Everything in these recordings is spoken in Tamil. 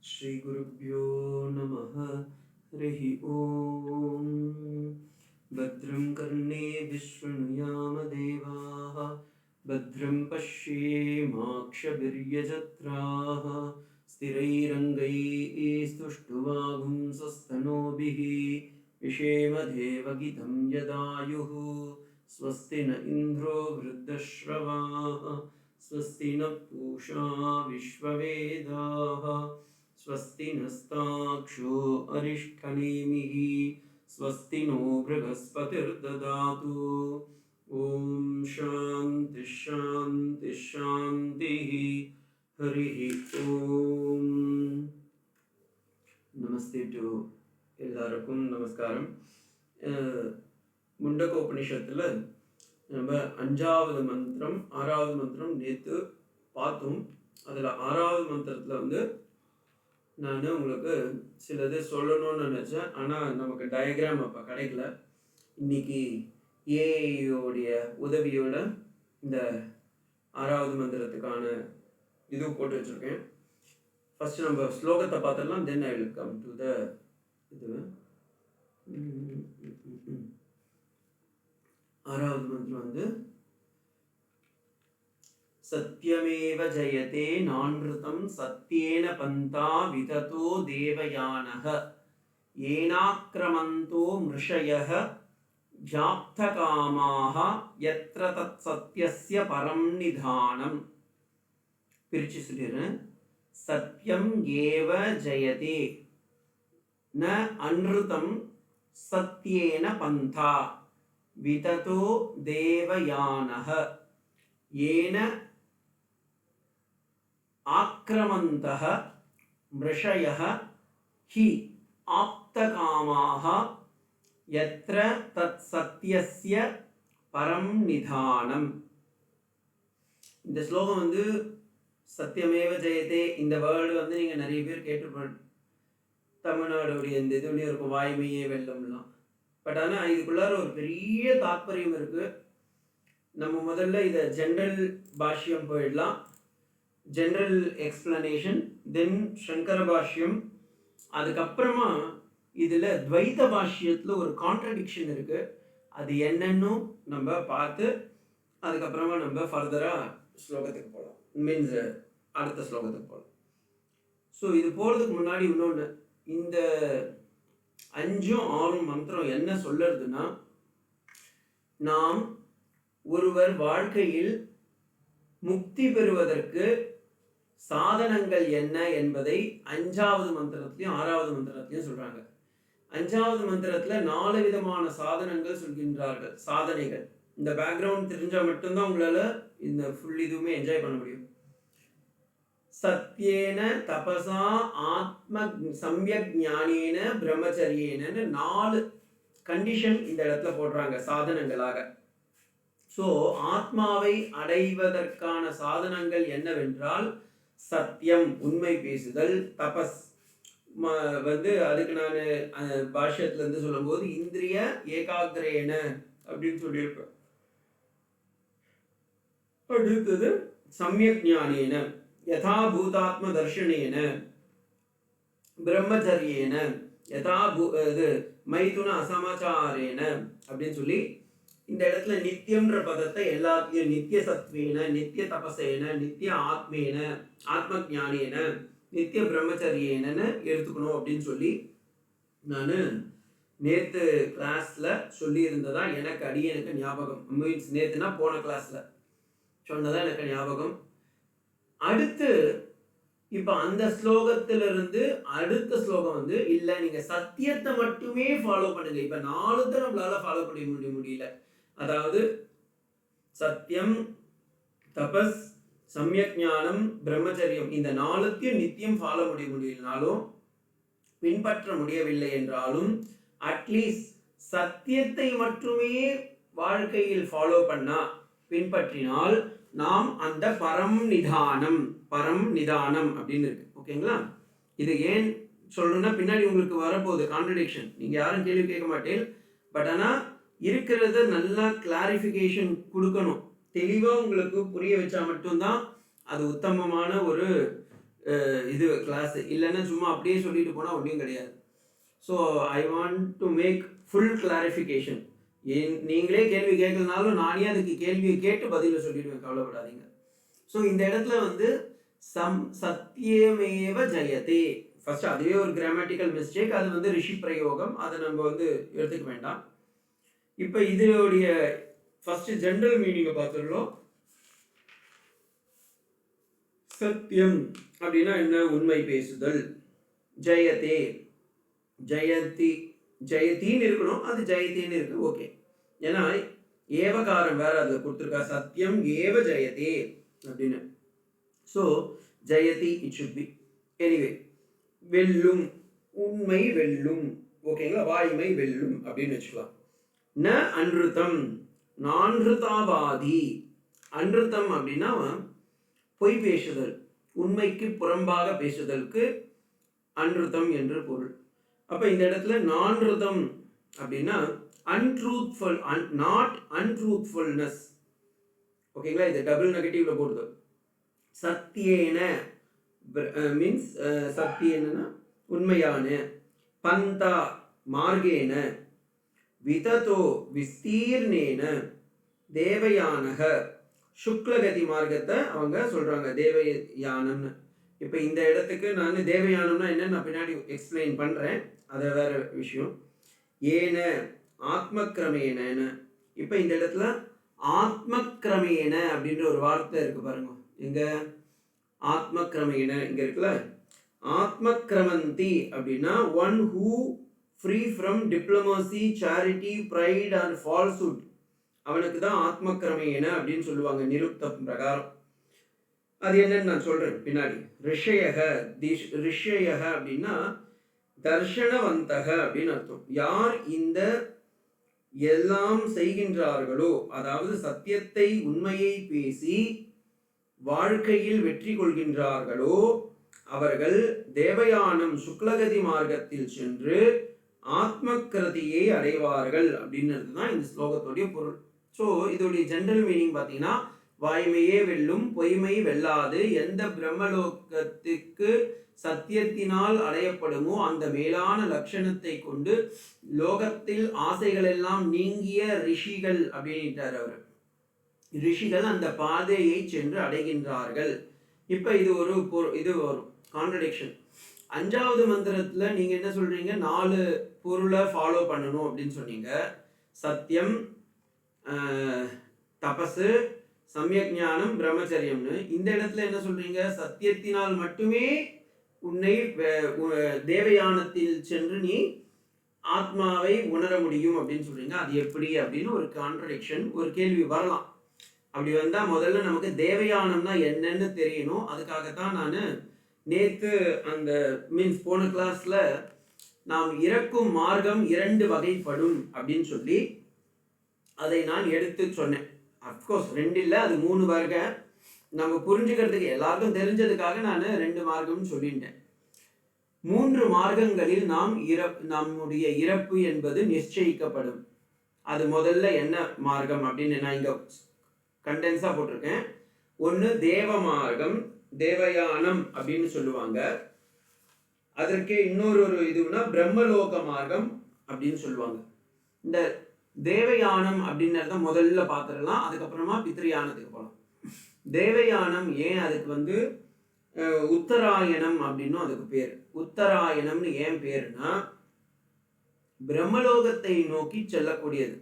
श्रीगुरुभ्यो नमः। हरिः ओम्। भद्रं कर्णेभिः शृणुयाम देवाः, भद्रं पश्येमाक्षभिर्यजत्राः, स्थिरैरङ्गैः स्तुष्टुवागुंसस्तनूभिः विषेम देवगितं यदायुः। स्वस्ति न इन्द्रो वृद्धश्रवाः, स्वस्ति न पूषा विश्ववेदाः, स्वस्ति नस्ताक्षो अरिष्ठनेमिः, स्वस्ति नो बृहस्पतिर्ददातु। ॐ शान्ति शान्ति शान्तिः। हरिः ओम्. नमस्ते टू எல்லாருக்கும் நமஸ்காரம். முண்டகோபனிஷத்தில் நம்ம 5வது மந்திரம் 6வது மந்திரம் நேற்று பார்த்தோம். அதில் 6வது மந்திரத்தில் நான் உங்களுக்கு சிலது சொல்லணும்னு நினச்சேன், ஆனால் நமக்கு டயக்ராம் அப்போ கிடைக்கல. இன்னைக்கு ஏஐயோடைய உதவியோட இந்த 6வது மந்திரத்துக்கான இது போட்டு வச்சுருக்கேன். ஃபஸ்ட்டு நம்ம ஸ்லோகத்தை பார்த்துடலாம், then I will come to the இது. 6வது மந்திரம் சத்யமேவ ஜயதே நான்ருதம் சத்யேன பந்தா விததோ தேவயானஹ ஏனாக்ரமந்தோ மிருஷயஹ ஜாப்தகாமாஹ யத்ர தத் சத்யஸ்ய பரம் நிதானம். பிரிச்சு சொல்லிடுறேன். சத்யம் ஏவ ஜயதே ந அன்ருதம் சத்யேன பந்தா விததோ தேவயானஹ ஏன ஆக்ரமந்தஹ மிருஷயஹ ஹி ஆப்தகாமாஹ யத்ர தத் சத்யஸ்ய பரம் நிதானம். இந்த ஸ்லோகம் சத்யமேவ ஜெயதே, இந்த வேர்டு நீங்கள் நிறைய பேர் கேட்டுருப்பீங்க. தமிழ்நாடுடைய இந்த இதுலேயும் இருக்கும், வாய்மையே வெல்லம்லாம். பட் ஆனால் இதுக்குள்ளார ஒரு பெரிய தாற்பயம் இருக்குது. நம்ம முதல்ல இதை ஜென்ரல் பாஷ்யம் போயிடலாம், ஜென்ரல் எக்ஸ்பிளனேஷன், தென் சங்கர பாஷ்யம். அதுக்கப்புறமா இதில் துவைத பாஷ்யத்தில் ஒரு கான்ட்ரடிக்ஷன் இருக்குது, அது என்னன்னு நம்ம பார்த்து அதுக்கப்புறமா நம்ம ஃபர்தராக ஸ்லோகத்துக்கு போகலாம், மீன்ஸ் அடுத்த ஸ்லோகத்துக்கு போகலாம். ஸோ இது போகிறதுக்கு முன்னாடி இன்னொன்று, இந்த 5ம் 6ம் மந்திரம் என்ன சொல்லுறதுன்னா, நாம் ஒருவர் வாழ்க்கையில் முக்தி பெறுவதற்கு சாதனங்கள் என்ன என்பதை 5வது மந்திரத்திலையும் 6வது மந்திரத்திலையும் சொல்றாங்க. 5வது மந்திரத்துல 4 விதமான சாதனங்கள் சொல்கின்றார்கள், சாதனைகள். இந்த பேக்ரவுண்ட் தெரிஞ்சா மட்டும்தான் உங்களால இந்த ஃபுல் இதுவுமே என்ஜாய் பண்ண முடியும். சத்யேன தபசா ஆத்ம சம்யக் ஞானேன பிரம்மச்சரியேன 4 கண்டிஷன் இந்த இடத்துல போடுறாங்க சாதனங்களாக. ஸோ ஆத்மாவை அடைவதற்கான சாதனங்கள் என்னவென்றால் சத்தியம், உண்மை பேசுதல், தபஸ் அதுக்கு நான் பாஷ்யத்திலிருந்து சொல்லும்போது இந்திரிய ஏகாகிரேன அப்படின்னு சொல்லியிருப்பேன். அடுத்தது சம்யக் ஞானேன யதா பூதாத்ம தர்ஷனேன பிரம்மச்சரியேன யதா மைதுன அசமாச்சாரேன அப்படின்னு சொல்லி இந்த இடத்துல நித்தியம்ன்ற பதத்தை எல்லாத்தையும் நித்திய சத்வேன, நித்திய தபசேன, நித்திய ஆத்மேன, ஆத்ம ஞானேன, நித்திய பிரம்மச்சரியேனன்னு எடுத்துக்கணும் அப்படின்னு சொல்லி நான் நேற்று கிளாஸ்ல சொல்லி இருந்ததா எனக்கு எனக்கு ஞாபகம். மீன்ஸ் நேற்றுனா போன கிளாஸ்ல சொன்னதா எனக்கு ஞாபகம். அடுத்து இப்ப அந்த ஸ்லோகத்திலிருந்து அடுத்த ஸ்லோகம் இல்ல, நீங்க சத்தியத்தை மட்டுமே ஃபாலோ பண்ணுங்க. இப்ப 4 தான் நம்மளால ஃபாலோ பண்ண முடியல. அதாவது சத்தியம், தபஸ், சம்யக் ஞானம், பிரம்மச்சரியம், இந்த 4த்தையும் நித்தியம் ஃபாலோ முடியலனாலும், பின்பற்ற முடியவில்லை என்றாலும், அட்லீஸ்ட் சத்தியத்தை மட்டுமே வாழ்க்கையில் ஃபாலோ பண்ணா, பின்பற்றினால் நாம் அந்த பரம் நிதானம் அப்படின்னு இருக்கு. ஓகேங்களா? இது ஏன் சொல்றேன்னா பின்னாடி உங்களுக்கு வரப்போகுது கான்ட்ரடிக்ஷன், நீங்க யாரும் கேள்வி கேட்க மாட்டேன். பட் ஆனால் இருக்கிறத நல்லா கிளாரிஃபிகேஷன் கொடுக்கணும், தெளிவாக உங்களுக்கு புரிய வச்சா மட்டும்தான் அது உத்தமமான ஒரு இது கிளாஸ் இல்லைன்னா சும்மா அப்படியே சொல்லிட்டு போனால் ஒன்றும் கிடையாது. So I want to make full clarification. நீங்களே கேள்வி கேட்கலனாலும் நானே அதுக்கு கேள்வியை கேட்டு பதிலை சொல்லிடுவேன், கவலைப்படாதீங்க. ஸோ இந்த இடத்துல வந்து சத்தியமேவ ஜெயதே, ஃபர்ஸ்ட் அதுவே ஒரு கிராமட்டிக்கல் மிஸ்டேக், அது வந்து ரிஷி பிரயோகம், அதை நம்ம வந்து எடுத்துக்க வேண்டாம். இப்போ இதோடைய ஃபர்ஸ்ட் ஜென்ரல் மீனிங்கை பார்த்துடலாம். சத்தியம் அப்படின்னா என்ன? உண்மை பேசுதல். ஜெயதே, ஜெயதி, ஜெயத்தின்னு இருக்கணும், அது ஜெயத்தின்னு இருக்கு, ஓகே. ஏன்னா ஏவகாரம் வேற அதில் கொடுத்துருக்கா, சத்தியம் ஏவ ஜெயதே அப்படின்னு. ஸோ ஜெயதி இட் ஷுட் பி. எனிவே, வெல்லும், உண்மை வெல்லும், ஓகேங்களா, வாய்மை வெல்லும் அப்படின்னு வச்சுக்கலாம். ந அன்ருத்தம், நான்ருதாவாதி. அன்ருத்தம் அப்படின்னா பொய் பேசுதல், உண்மைக்கு புறம்பாக பேசுதலுக்கு அன்ருத்தம் என்று பொருள். அப்போ இந்த இடத்துல நான்ருதம் அப்படின்னா அன்ட்ரூத்ஃபுல், நாட் அன்ட்ரூத்ஃபுல்னஸ், ஓகேங்களா, இது டபுள் நெகட்டிவ்ல போடுது. சத்தியேன மீன்ஸ் சத்தியேனா உண்மையான, பந்தா மார்கேன, விததோ விஸ்தீர்ணேன, தேவயானக சுக்லகதி மார்க்கத்தை அவங்க சொல்றாங்க தேவயானம்னு. இப்போ இந்த இடத்துக்கு நான் தேவயானம்னா என்னன்னு நான் பின்னாடி எக்ஸ்பிளைன் பண்றேன், அது வேற விஷயம். ஏன ஆத்மக்கிரமேன, இப்போ இந்த இடத்துல ஆத்மக்கிரமேன அப்படின்ற ஒரு வார்த்தை இருக்கு பாருங்க, எங்க ஆத்மக்கிரமேன இங்க இருக்குல்ல. ஆத்மக்கிரமந்தி அப்படின்னா one who free from diplomacy, charity, pride and falsehood, அவனுக்கு தான் ஆத்மக்கிரமேன அப்படின்னு சொல்லுவாங்க நிருக்தம் பிரகாரம். அது என்னன்னு நான் சொல்றேன் பின்னாடி. ரிஷயக, ரிஷயக அப்படின்னா தர்ஷனவந்தக அப்படின்னு அர்த்தம். யார் இந்த எல்லாம் செய்கின்றார்களோ, அதாவது சத்தியத்தை உண்மையை பேசி வாழ்க்கையில் வெற்றி கொள்கின்றார்களோ, அவர்கள் தேவயானம் சுக்லகதி மார்க்கத்தில் சென்று ஆத்மக்கிரதியை அடைவார்கள் அப்படின்றது தான் இந்த ஸ்லோகத்துடைய பொருள். ஸோ இதோடைய ஜென்ரல் மீனிங் பார்த்தீங்கன்னா, வாய்மையே வெல்லும், பொய்மை வெல்லாது, எந்த பிரம்மலோகத்துக்கு சத்தியத்தினால் அடையப்படுமோ அந்த மேலான லட்சணத்தை கொண்டு லோகத்தில் ஆசைகள் எல்லாம் நீங்கிய ரிஷிகள் அப்படின்ட்டார் அவர். ரிஷிகள் அந்த பாதையை சென்று அடைகின்றார்கள். இப்ப இது ஒரு இது வரும் கான்ட்ரடிக்ஷன். 5வது மந்திரத்துல நீங்க என்ன சொல்றீங்க? 4 பொருளை ஃபாலோ பண்ணணும் அப்படின்னு சொன்னீங்க. சத்தியம், தபசு, சமயக் ஞானம், பிரம்மச்சரியம்னு. இந்த இடத்துல என்ன சொல்றீங்க? சத்தியத்தினால் மட்டுமே உன்னை தேவயானத்தில் சென்று நீ ஆத்மாவை உணர முடியும் அப்படின்னு சொல்றீங்க. அது எப்படி அப்படின்னு ஒரு கான்ட்ரடிக்ஷன், ஒரு கேள்வி வரலாம். அப்படி வந்தா முதல்ல நமக்கு தேவயானம்னா என்னன்னு தெரியணும். அதுக்காகத்தான் நான் நேத்து அந்த மீன்ஸ் போன கிளாஸ்ல நாம் இறக்கும் மார்க்கம் 2 வகைப்படும் அப்படின்னு சொல்லி அதை நான் எடுத்து சொன்னேன். அப்கோர்ஸ் 2 இல்லை, அது 3 வகை. நம்ம புரிஞ்சுக்கிறதுக்கு எல்லாருக்கும் தெரிஞ்சதுக்காக நான் 2 மார்க்கம்னு சொல்லிட்டேன். 3 மார்க்கங்களில் நம்முடைய இறப்பு என்பது நிச்சயிக்கப்படும். அது முதல்ல என்ன மார்க்கம் அப்படின்னு நான் இங்க கண்டென்ஸா போட்டிருக்கேன். ஒன்று தேவ மார்க்கம், தேவயானம் அப்படின்னு சொல்லுவாங்க. அதற்கே இன்னொரு இதுனா பிரம்மலோக மார்க்கம் அப்படின்னு சொல்லுவாங்க. இந்த தேவயானம் அப்படின்றத முதல்ல பார்த்துடலாம், அதுக்கப்புறமா பித்ருயானத்துக்கு போகலாம். தேவயானம் ஏன் அதுக்கு உத்தராயணம் அப்படின்னும் அதுக்கு பேர். உத்தராயணம்னு ஏன் பேருனா பிரம்மலோகத்தை நோக்கி செல்லக்கூடியது.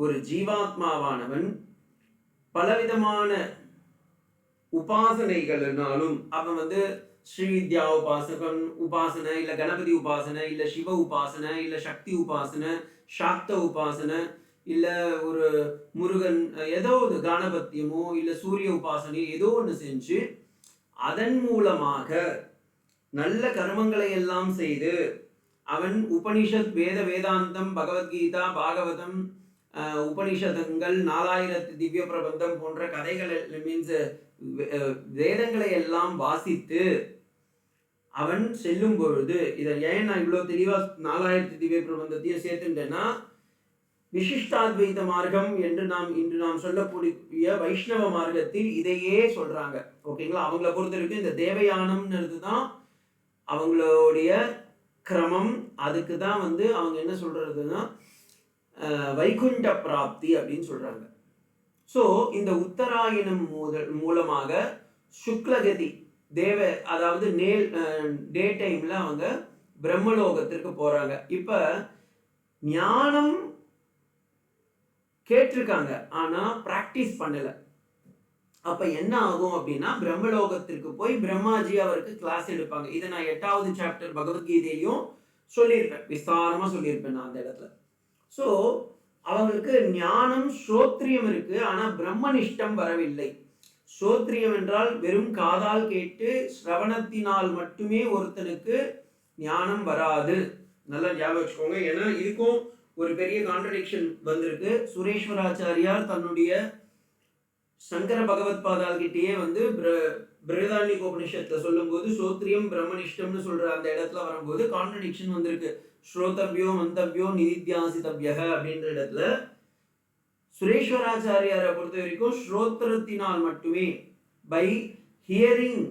ஒரு ஜீவாத்மாவானவன் பலவிதமான உபாசனைகள்னாலும் அவன் ஸ்ரீவித்யா உபாசனை, இல்ல கணபதி உபாசனை, இல்ல சிவ உபாசனை, இல்ல சக்தி உபாசனை, சாக்த உபாசனை, இல்ல ஒரு முருகன் ஏதோ ஒரு கானபத்தியமோ இல்ல சூரிய உபாசனையோ ஏதோ ஒன்று செஞ்சு அதன் மூலமாக நல்ல கர்மங்களை எல்லாம் செய்து அவன் உபனிஷத், வேதாந்தம், பகவத்கீதா, பாகவதம், உபனிஷதங்கள், 4000 திவ்ய பிரபந்தம் போன்ற கதைகள் மீன்ஸ் வேதங்களை எல்லாம் வாசித்து அவன் செல்லும் பொழுது, இதை ஏன் நான் இவ்வளோ தெளிவா 4000 திவ்ய பிரபந்தத்தையும் சேர்த்துட்டேன்னா, விசிஷ்டாத்வைத மார்க்கம் என்று இன்று நாம் சொல்லக்கூடிய வைஷ்ணவ மார்க்கத்தில் இதையே சொல்றாங்க. ஓகேங்களா? அவங்கள பொறுத்த வரைக்கும் இந்த தேவயானம்ன்றது தான் அவங்களுடைய கிரமம். அதுக்கு தான் அவங்க என்ன சொல்றதுன்னா வைகுண்ட பிராப்தி அப்படின்னு சொல்றாங்க. ஸோ இந்த உத்தராயணம் மூலமாக சுக்லகதி அதாவது டே டைம்ல அவங்க பிரம்மலோகத்திற்கு போறாங்க. இப்ப ஞானம் கேட்டிருக்காங்க, ஆனா பிராக்டிஸ் பண்ணல. அப்ப என்ன ஆகும் அப்படின்னா பிரம்மலோகத்திற்கு போய் பிரம்மாஜி அவருக்கு கிளாஸ் எடுப்பாங்க. இதை நான் 8வது சாப்டர் பகவத்கீதையிலையும் சொல்லியிருப்பேன், விஸ்தாரமா சொல்லியிருப்பேன் நான் அந்த இடத்துல. ஸோ அவங்களுக்கு ஞானம் ஸ்ரோத்ரியம் இருக்கு, ஆனா பிரம்மனிஷ்டம் வரவில்லை. ஸ்ரோத்ரியம் என்றால் வெறும் காதால் கேட்டு சிரவணத்தினால் மட்டுமே ஒருத்தனுக்கு ஞானம் வராது. நல்லா ஞாபகம் வச்சுக்கோங்க. ஏன்னா இதுக்கும் ஒரு பெரிய கான்ட்ரடிக்ஷன் வந்திருக்கு. சுரேஸ்வராச்சாரியார் தன்னுடைய சங்கர பகவத் பாதால் கிட்டேயே பிருஹதாரண்யகோபனிஷத்துல சொல்லும் போது ஸ்ரோத்ரியம் பிரம்மனிஷ்டம்னு சொல்ற அந்த இடத்துல வரும்போது கான்ட்ரடிக்ஷன் வந்திருக்கு. ஸ்ரோதவ்யோ மந்தவ்யோ நிதித்தியாசிதவ்ய அப்படின்ற இடத்துல சுரேஸ்வராச்சாரியாரை பொறுத்த வரைக்கும் ஸ்ரோத்திரத்தினால் மட்டுமே, பை ஹியரிங்,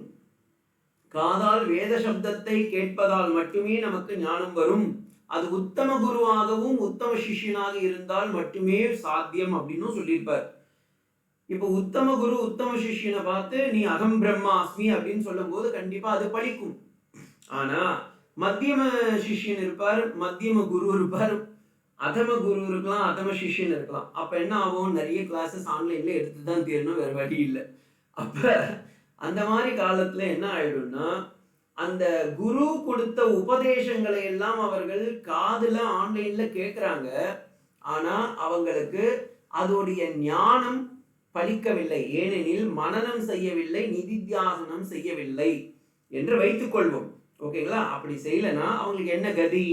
காதால் வேத சப்தத்தை கேட்பதால் மட்டுமே நமக்கு ஞானம் வரும். அது உத்தம குருவாகவும் உத்தம சிஷ்யனாக இருந்தால் மட்டுமே சாத்தியம் அப்படின்னு சொல்லியிருப்பார். இப்போ உத்தம குரு உத்தம சிஷ்யனை பார்த்து நீ அகம் பிரம்மாஸ்மி அப்படின்னு சொல்லும் போது கண்டிப்பா அது பலிக்கும். ஆனா மத்தியம சிஷ்யன் இருப்பார், மத்தியம குரு இருப்பார், அதம குரு இருக்கலாம், அதம சிஷ்யன் இருக்கலாம். அப்ப என்ன ஆகும், நிறைய கிளாஸஸ் ஆன்லைன்ல எடுத்துதான் தீரணும், வேற வழி இல்லை. அப்ப அந்த மாதிரி காலத்துல என்ன ஆயிடும்னா அந்த குரு கொடுத்த உபதேசங்களை எல்லாம் அவர்கள் காதுல ஆன்லைன்ல கேட்கிறாங்க, ஆனா அவங்களுக்கு அதோடைய ஞானம் பலிக்கவில்லை. ஏனெனில் மனனம் செய்யவில்லை, நிதித்தியாசனம் செய்யவில்லை என்று வைத்துக் கொள்வோம். ஓகேங்களா? அப்படி செய்யலன்னா அவங்களுக்கு என்ன கதி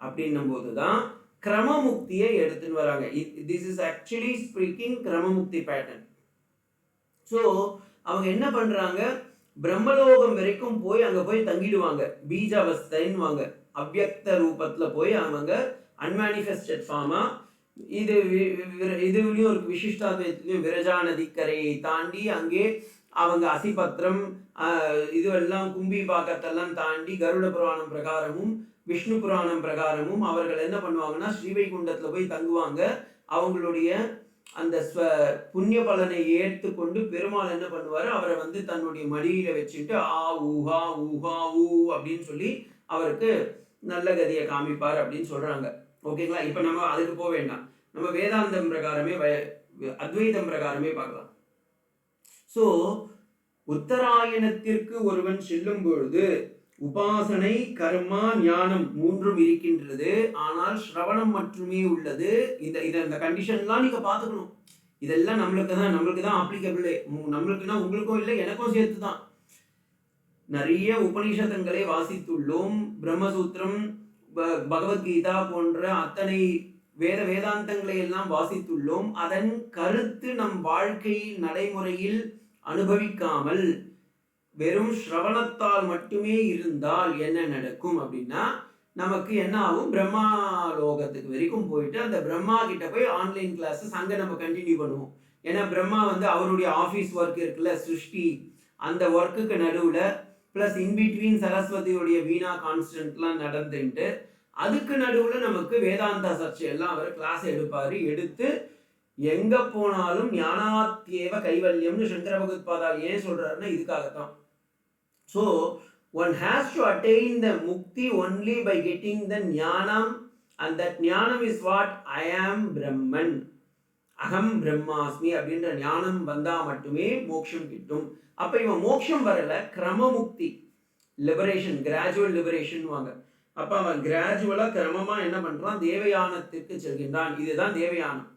அப்படின்னும் போதுதான் கிரமமுக்தியை எடுத்துன்னு வராங்க. திஸ் இஸ் ஆக்சுவலி ஸ்பீக்கிங் கிரமமுக்தி பேட்டர்ன். ஸோ அவங்க என்ன பண்றாங்க, பிரம்மலோகம் வரைக்கும் போய் அங்க போய் தங்கிடுவாங்க. பீஜாவஸ்தைன்னு அவ்யக்த ரூபத்துல போய் அவங்க அன்மேனிஃபெஸ்டட் ஃபார்மா. இதுலயும் ஒரு விசிஷ்டாத்வைத்திலையும் விரஜா நதிக்கரையை தாண்டி அங்கே அவங்க அசிபத்திரம் இதுவெல்லாம் கும்பி பாக்கத்தெல்லாம் தாண்டி கருட புராணம் பிரகாரமும் விஷ்ணு புராணம் பிரகாரமும் அவர்கள் என்ன பண்ணுவாங்கன்னா ஸ்ரீவைகுண்டத்துல போய் தங்குவாங்க. அவங்களுடைய அந்த புண்ணிய பலனை ஏற்றுக்கொண்டு பெருமாள் என்ன பண்ணுவாரு, அவரை தன்னுடைய மடியில வச்சுட்டு ஆ ஊஹா ஊஹா ஊ அப்படின்னு சொல்லி அவருக்கு நல்ல கதியை காமிப்பார் அப்படின்னு சொல்றாங்க. ஓகேங்களா? இப்ப நம்ம அதுக்கு போக வேண்டாம், நம்ம வேதாந்தம் பிரகாரமே அத்வைதம் பிரகாரமே பார்க்கலாம். சோ உத்தராயணத்திற்கு ஒருவன் செல்லும் பொழுது உபாசனை, கர்மா, ஞானம் மூன்றும் இருக்கின்றது, ஆனால் ஸ்ரவணம் மட்டுமே உள்ளது. இந்த கண்டிஷன்லாம் நீங்க பாத்துக்கணும். இதெல்லாம் நம்மளுக்கு தான் அப்ளிகபிள். நம்மளுக்குன்னா உங்களுக்கும் இல்லை, எனக்கும் சேர்த்து தான். நிறைய உபனிஷதங்களை வாசித்துள்ளோம். பிரம்மசூத்திரம், பகவத்கீதா போன்ற அத்தனை வேதாந்தங்களை எல்லாம் வாசித்துள்ளோம். அதன் கருத்து நம் வாழ்க்கையில் நடைமுறையில் அனுபவிக்காமல் வெறும் ஸ்ரவணத்தால் மட்டுமே இருந்தால் என்ன நடக்கும் அப்படின்னா நமக்கு என்ன ஆகும், பிரம்மா லோகத்துக்கு வரைக்கும் போயிட்டு அந்த பிரம்மா கிட்ட போய் ஆன்லைன் கிளாஸஸ் அங்கே நம்ம கண்டினியூ பண்ணுவோம். ஏன்னா பிரம்மா அவருடைய ஆஃபீஸ் ஒர்க் இருக்குல்ல, சிருஷ்டி, அந்த ஒர்க்குக்கு நடுவில் ப்ளஸ் இன்பிட்வீன் சரஸ்வதியோடைய வீணா கான்ஸ்டன்ட்லாம் நடந்துட்டு அதுக்கு நடுவில் நமக்கு வேதாந்தா சர்ச்சை எல்லாம் அவர் கிளாஸ் எடுப்பார். எடுத்து எங்கே போனாலும் ஞானாத்யேவ கைவல்யம்னு சங்கர பகவத்பாதால் ஏன் சொல்கிறாருன்னா இதுக்காகத்தான். So one has to attain the mukti only by getting the jnanam, and that jnanam is what I am Brahman, aham brahmasmi அப்படின்ற ஞானம் வந்தா மட்டுமே மோட்சம் கிட்டும். அப்ப இவன் மோட்சம் வரல, கிரம முக்தி, லிபரேஷன், கிராஜுவல் லிபரேஷன் வாங்க. அப்ப அவன் கிராஜுவலா கிரமமா என்ன பண்றான், தேவயானத்திற்கு செல்கின்றான். இதுதான் தேவயானம்.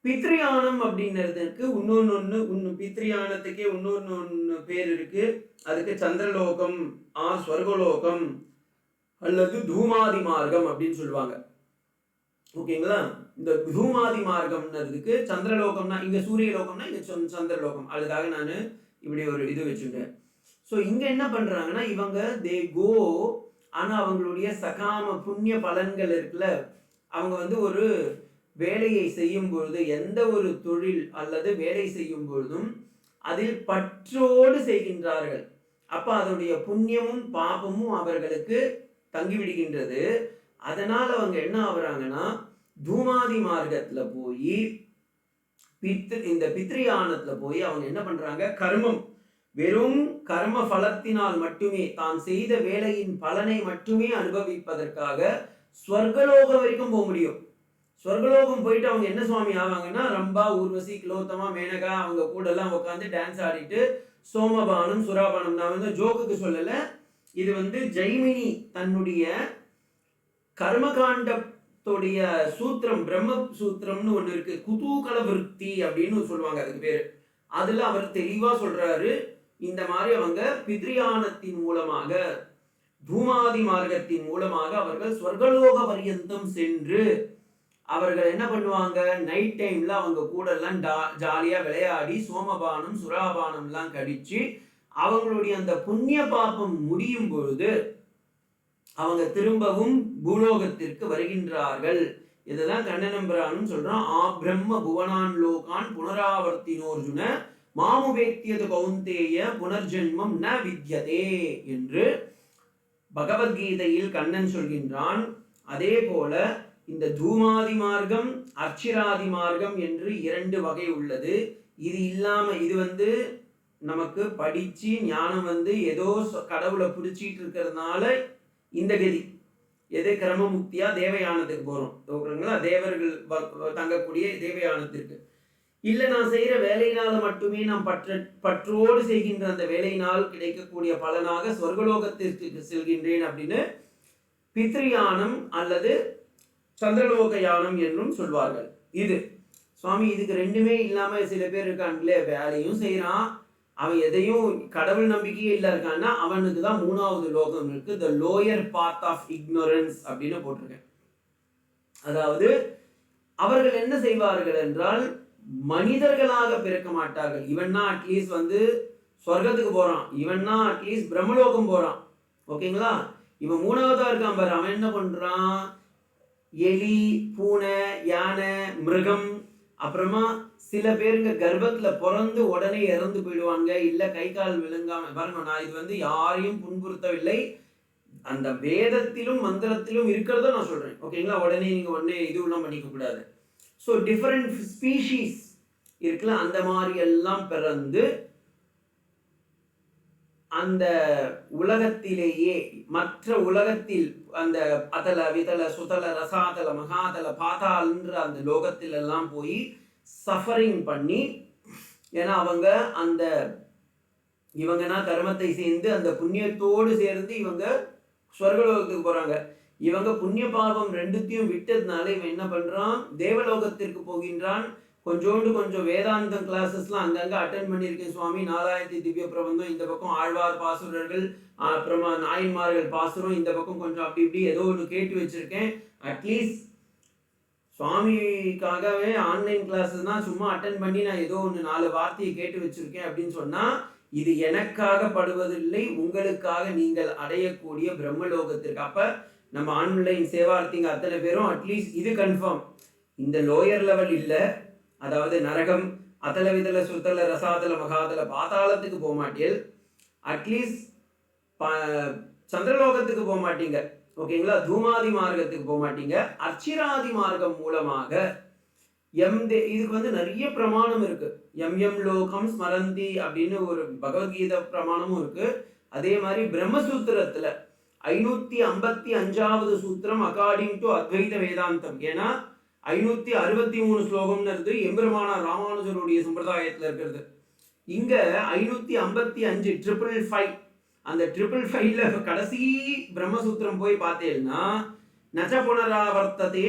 பித்ரியானம் அப்படின்றதுக்கு இன்னொன்னு பித்ரியானத்துக்கே இன்னொன்னு பேர் இருக்கு. அதுக்கு சந்திரலோகம், ஸ்வர்கலோகம் அல்லது தூமாதி மார்க்கம் அப்படின்னு சொல்லுவாங்க. ஓகேங்களா? இந்த தூமாதி மார்க்கம்ன்றதுக்கு சந்திரலோகம்னா இங்க சூரியலோகம்னா இங்க சந்திரலோகம். அதுக்காக நான் இப்படி ஒரு இது வச்சுட்டேன். ஸோ இங்க என்ன பண்றாங்கன்னா இவங்க தே கோ, ஆனா அவங்களுடைய சகாம புண்ணிய பலன்கள் இருக்குல்ல, அவங்க ஒரு வேலையை செய்யும் பொழுது, எந்த ஒரு தொழில் அல்லது வேலை செய்யும் பொழுதும் அதில் பற்றோடு செய்கின்றார்கள். அப்ப அதனுடைய புண்ணியமும் பாபமும் அவர்களுக்கு தங்கிவிடுகின்றது. அதனால அவங்க என்ன ஆகுறாங்கன்னா, தூமாதி மார்க்கத்துல போய் இந்த பித்ரியானத்துல போய் அவங்க என்ன பண்றாங்க, கர்மம், வெறும் கர்ம பலத்தினால் மட்டுமே, தான் செய்த வேலையின் பலனை மட்டுமே அனுபவிப்பதற்காக ஸ்வர்கலோகம் வரைக்கும் போக முடியும். ஸ்வர்கலோகம் போயிட்டு அவங்க என்ன சுவாமி ஆவாங்கன்னா, ரம்பா, ஊர்வசி, கிலோத்தமா, மேனகா அவங்க கூட எல்லாம் உட்காந்து டான்ஸ் ஆடிட்டு, சோமபானம், சுராபானம், நான் வந்து ஜோக்குக்கு சொல்லல, இது வந்து ஜெய்மினி தன்னுடைய கர்மகாண்டத்துடைய சூத்திரம், பிரம்ம சூத்திரம்னு ஒண்ணு இருக்கு, குதூகல விருத்தி அப்படின்னு சொல்லுவாங்க அதுக்கு பேரு. அதுல அவர் தெளிவா சொல்றாரு, இந்த மாதிரி அவங்க பித்ரியானத்தின் மூலமாக, தூமாதி மார்க்கத்தின் மூலமாக அவர்கள் ஸ்வர்கலோக பரியந்தம் சென்று அவர்கள் என்ன பண்ணுவாங்க, நைட் டைம்ல அவங்க கூட எல்லாம் ஜாலியா விளையாடி சோமபானம், சுராபானம் எல்லாம் கடிச்சு அவங்களுடைய அந்த புண்ணிய பாபம் முடியும் பொழுது அவங்க திரும்பவும் பூலோகத்திற்கு வருகின்றார்கள். இதெல்லாம் கண்ணனம்பிரானும் சொல்றான். ஆ பிரம்ம புவனான் லோகான் புனராவர்த்தினோர்ஜுன மாமுவேத்தியது கௌந்தேய புனர்ஜென்மம் ந வித்யதே என்று பகவத்கீதையில் கண்ணன் சொல்கின்றான். அதே போல இந்த தூமாதி மார்க்கம், அர்ச்சிராதி மார்க்கம் என்று 2 வகை உள்ளது. இது இல்லாம இது வந்து நமக்கு படிச்சு ஞானம் வந்து ஏதோ கடவுளை பிடிச்சிட்டு இருக்கிறதுனால இந்த கதி, எது கிரமமுக்தியா தேவயானத்துக்கு போறோம், ஓகேங்களா, தேவர்கள் தங்கக்கூடிய தேவயானத்திற்கு. இல்ல நான் செய்யற வேலையினால மட்டுமே நாம் பற்றோடு செய்கின்ற அந்த வேலையினால் கிடைக்கக்கூடிய பலனாக சொர்க்கலோகத்திற்கு செல்கின்றேன் அப்படின்னு பித்ரியானம் அல்லது சந்திரலோக யானம் என்றும் சொல்வார்கள். இது சுவாமி இதுக்கு 2மே இல்லாம சில பேர் இருக்காங்களே, வேலையும் செய்யறான், அவன் எதையும் கடவுள் நம்பிக்கையே இல்ல இருக்கான்னா அவனுக்கு தான் 3வது லோகம் இருக்கு, the lower path of ignorance அப்படின்னு போட்டிருக்கேன். அதாவது அவர்கள் என்ன செய்வார்கள் என்றால், மனிதர்களாக பிறக்க மாட்டார்கள். இவன்னா அட்லீஸ்ட் வந்து சொர்க்கத்துக்கு போறான், இவன்னா அட்லீஸ்ட் பிரம்மலோகம் போறான், ஓகேங்களா. இவன் 3வதா இருக்கான் பாரு, அவன் என்ன பண்றான், எலி, பூனை, யானை, மிருகம், அப்புறமா சில பேருங்க கர்ப்பத்துல பிறந்து உடனே இறந்து போயிடுவாங்க, இல்ல கை கால் விழுங்காம. பாருங்க, நான் இது வந்து யாரையும் புண்புறுத்தவில்லை, அந்த வேதத்திலும் மந்திரத்திலும் இருக்கிறத நான் சொல்றேன், ஓகேங்களா. உடனே நீங்க இதுவெல்லாம் பண்ணிக்க கூடாது. ஸோ டிஃபரெண்ட் ஸ்பீஷீஸ் இருக்குல்ல, அந்த மாதிரி எல்லாம் பிறந்து அந்த உலகத்திலேயே மற்ற உலகத்தில் அந்த அதல விதல சுதல ரசாதல மகாதல பாதால்ன்ற அந்த லோகத்தில் எல்லாம் போய் சஃபரிங் பண்ணி, ஏன்னா அவங்க அந்த இவங்கன்னா கர்மத்தை சேர்ந்து அந்த புண்ணியத்தோடு சேர்ந்து இவங்க ஸ்வர்கலோகத்துக்கு போறாங்க. இவங்க புண்ணிய பாவம் 2த்தையும் விட்டதுனால இவன் என்ன பண்றான், தேவலோகத்திற்கு போகின்றான். கொஞ்சம் வேதாந்தம் கிளாஸஸ்லாம் அங்கங்க அட்டன் பண்ணியிருக்கேன் சுவாமி. 4000 திவ்ய பிரபந்தம், இந்த பக்கம் ஆழ்வார் பாசுரர்கள், அப்புறமா நாயன்மார்கள் பாசுரம், இந்த பக்கம் கொஞ்சம் அப்படி இப்படி ஏதோ ஒன்று கேட்டு வச்சிருக்கேன். அட்லீஸ்ட் சுவாமிக்காகவே ஆன்லைன் கிளாஸஸ்னா சும்மா அட்டன் பண்ணி நான் ஏதோ ஒன்று 4 வார்த்தையை கேட்டு வச்சிருக்கேன் அப்படின்னு சொன்னா, இது எனக்காக படுவதில்லை, உங்களுக்காக நீங்கள் அடையக்கூடிய பிரம்மலோகத்திற்கு. அப்ப நம்ம ஆன்லைன் சேவார்த்திங்க அத்தனை பேரும் அட்லீஸ்ட் இது கன்ஃபார்ம், இந்த லோயர் லெவல் இல்லை, அதாவது நரகம், அதல விதல சுத்தல ரசாதல மகாதல பாதாளத்துக்கு போக மாட்டீங்க, அட்லீஸ்ட் சந்திரலோகத்துக்கு போக மாட்டீங்க, ஓகேங்களா. தூமாதி மார்க்கத்துக்கு போக மாட்டீங்க. அர்ச்சிராதி மார்க்கம் மூலமாக இதுக்கு வந்து நிறைய பிரமாணம் இருக்கு. எம் லோகம் ஸ்மரந்தி அப்படின்னு ஒரு பகவத்கீதை பிரமாணமும் இருக்கு. அதே மாதிரி பிரம்மசூத்திரத்துல 555வது சூத்திரம் அகார்டிங் டு அத்வைத வேதாந்தம், ஏன்னா 563 ஸ்லோகம்னு இருந்து எம்பெருமானார் ராமானுஜருடைய சம்பிரதாயத்துல இருக்கிறது. இங்க 555 555, அந்த 555ல கடைசி பிரம்மசூத்திரம் போய் பார்த்தேன்னா நச்ச புனராவர்த்ததே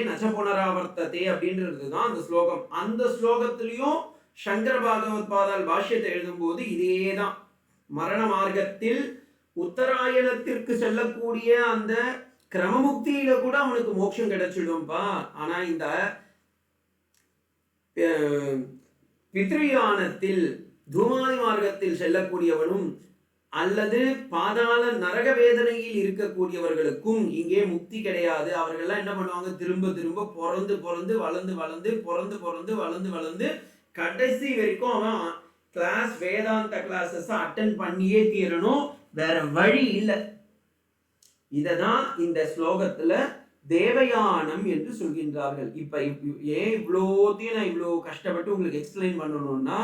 அப்படின்றது தான் அந்த ஸ்லோகம். அந்த ஸ்லோகத்திலையும் சங்கர பாகவத் பாதால் பாஷ்யத்தை எழுதும் போது இதேதான், மரண மார்க்கத்தில் உத்தராயணத்திற்கு செல்லக்கூடிய அந்த கிரமமுக்தியில கூட அவனுக்கு மோட்சம் கிடைச்சிடும்பா. ஆனா இந்த பித்ரியானத்தில் தூமாதி மார்க்கத்தில் செல்லக்கூடியவனும் அல்லது பாதாள நரக வேதனையில் இருக்கக்கூடியவர்களுக்கும் இங்கே முக்தி கிடையாது. அவர்கள்லாம் என்ன பண்ணுவாங்க, திரும்ப திரும்ப பிறந்து பிறந்து வளர்ந்து வளர்ந்து பிறந்து பிறந்து வளர்ந்து வளர்ந்து கடைசி வரைக்கும் அவன் கிளாஸ் வேதாந்த கிளாஸஸ் அட்டன் பண்ணியே தீரணும், வேற வழி இல்லை. இததான் இந்த ஸ்லோகத்துல தேவயானம் என்று சொல்கின்றார்கள். இப்ப ஏன் இவ்வளோத்தையும் நான் இவ்வளோ கஷ்டப்பட்டு உங்களுக்கு எக்ஸ்பிளைன் பண்ணணும்னா,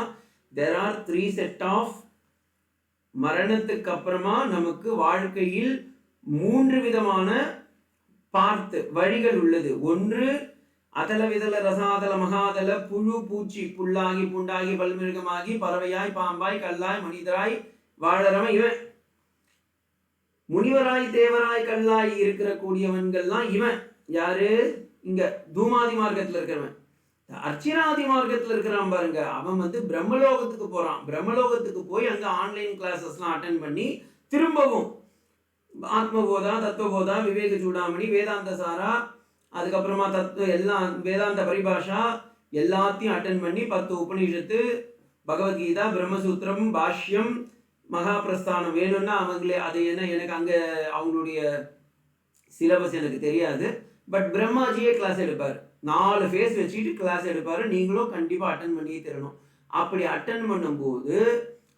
there are 3 set of மரணத்துக்கு அப்புறமா நமக்கு வாழ்க்கையில் 3 விதமான வழிகள் உள்ளது. ஒன்று அதல விதல ரசாதல மகாதல, புழு பூச்சி புல்லாகி புண்டாகி பல்மிருகமாகி பறவையாய் பாம்பாய் கல்லாய் மனிதராய் வாழறவன் இவன். முனிவராய் தேவராய் கல்லாய் இருக்கிற கூடியவன்கள்லாம் இவன். யாரு? இங்க தூமாதி மார்க்கத்துல இருக்கிறவன். அர்ச்சிராதி மார்க்கத்துல இருக்கிறான் பாருங்க, அவன் பிரம்மலோகத்துக்கு போறான். பிரம்மலோகத்துக்கு போய் அங்க ஆன்லைன் கிளாஸஸ்லாம் அட்டன் பண்ணி திரும்பவும் ஆத்மபோதா, தத்துவபோதா, விவேக சூடாமணி, வேதாந்த சாரா, அதுக்கப்புறமா எல்லாம் வேதாந்த பரிபாஷா எல்லாத்தையும் அட்டன் பண்ணி 10 உபநிஷத்து, பகவத்கீதா, பிரம்மசூத்திரம், பாஷ்யம், மகாபிரஸ்தானம் வேணும்னா அவங்களே அது என்ன, எனக்கு அங்கே அவங்களுடைய சிலபஸ் எனக்கு தெரியாது. பட் பிரம்மாஜியே கிளாஸ் எடுப்பார், 4 ஃபேஸ் வச்சுட்டு கிளாஸ் எடுப்பார். நீங்களும் கண்டிப்பாக அட்டன் பண்ணியே தரணும். அப்படி அட்டன் பண்ணும்போது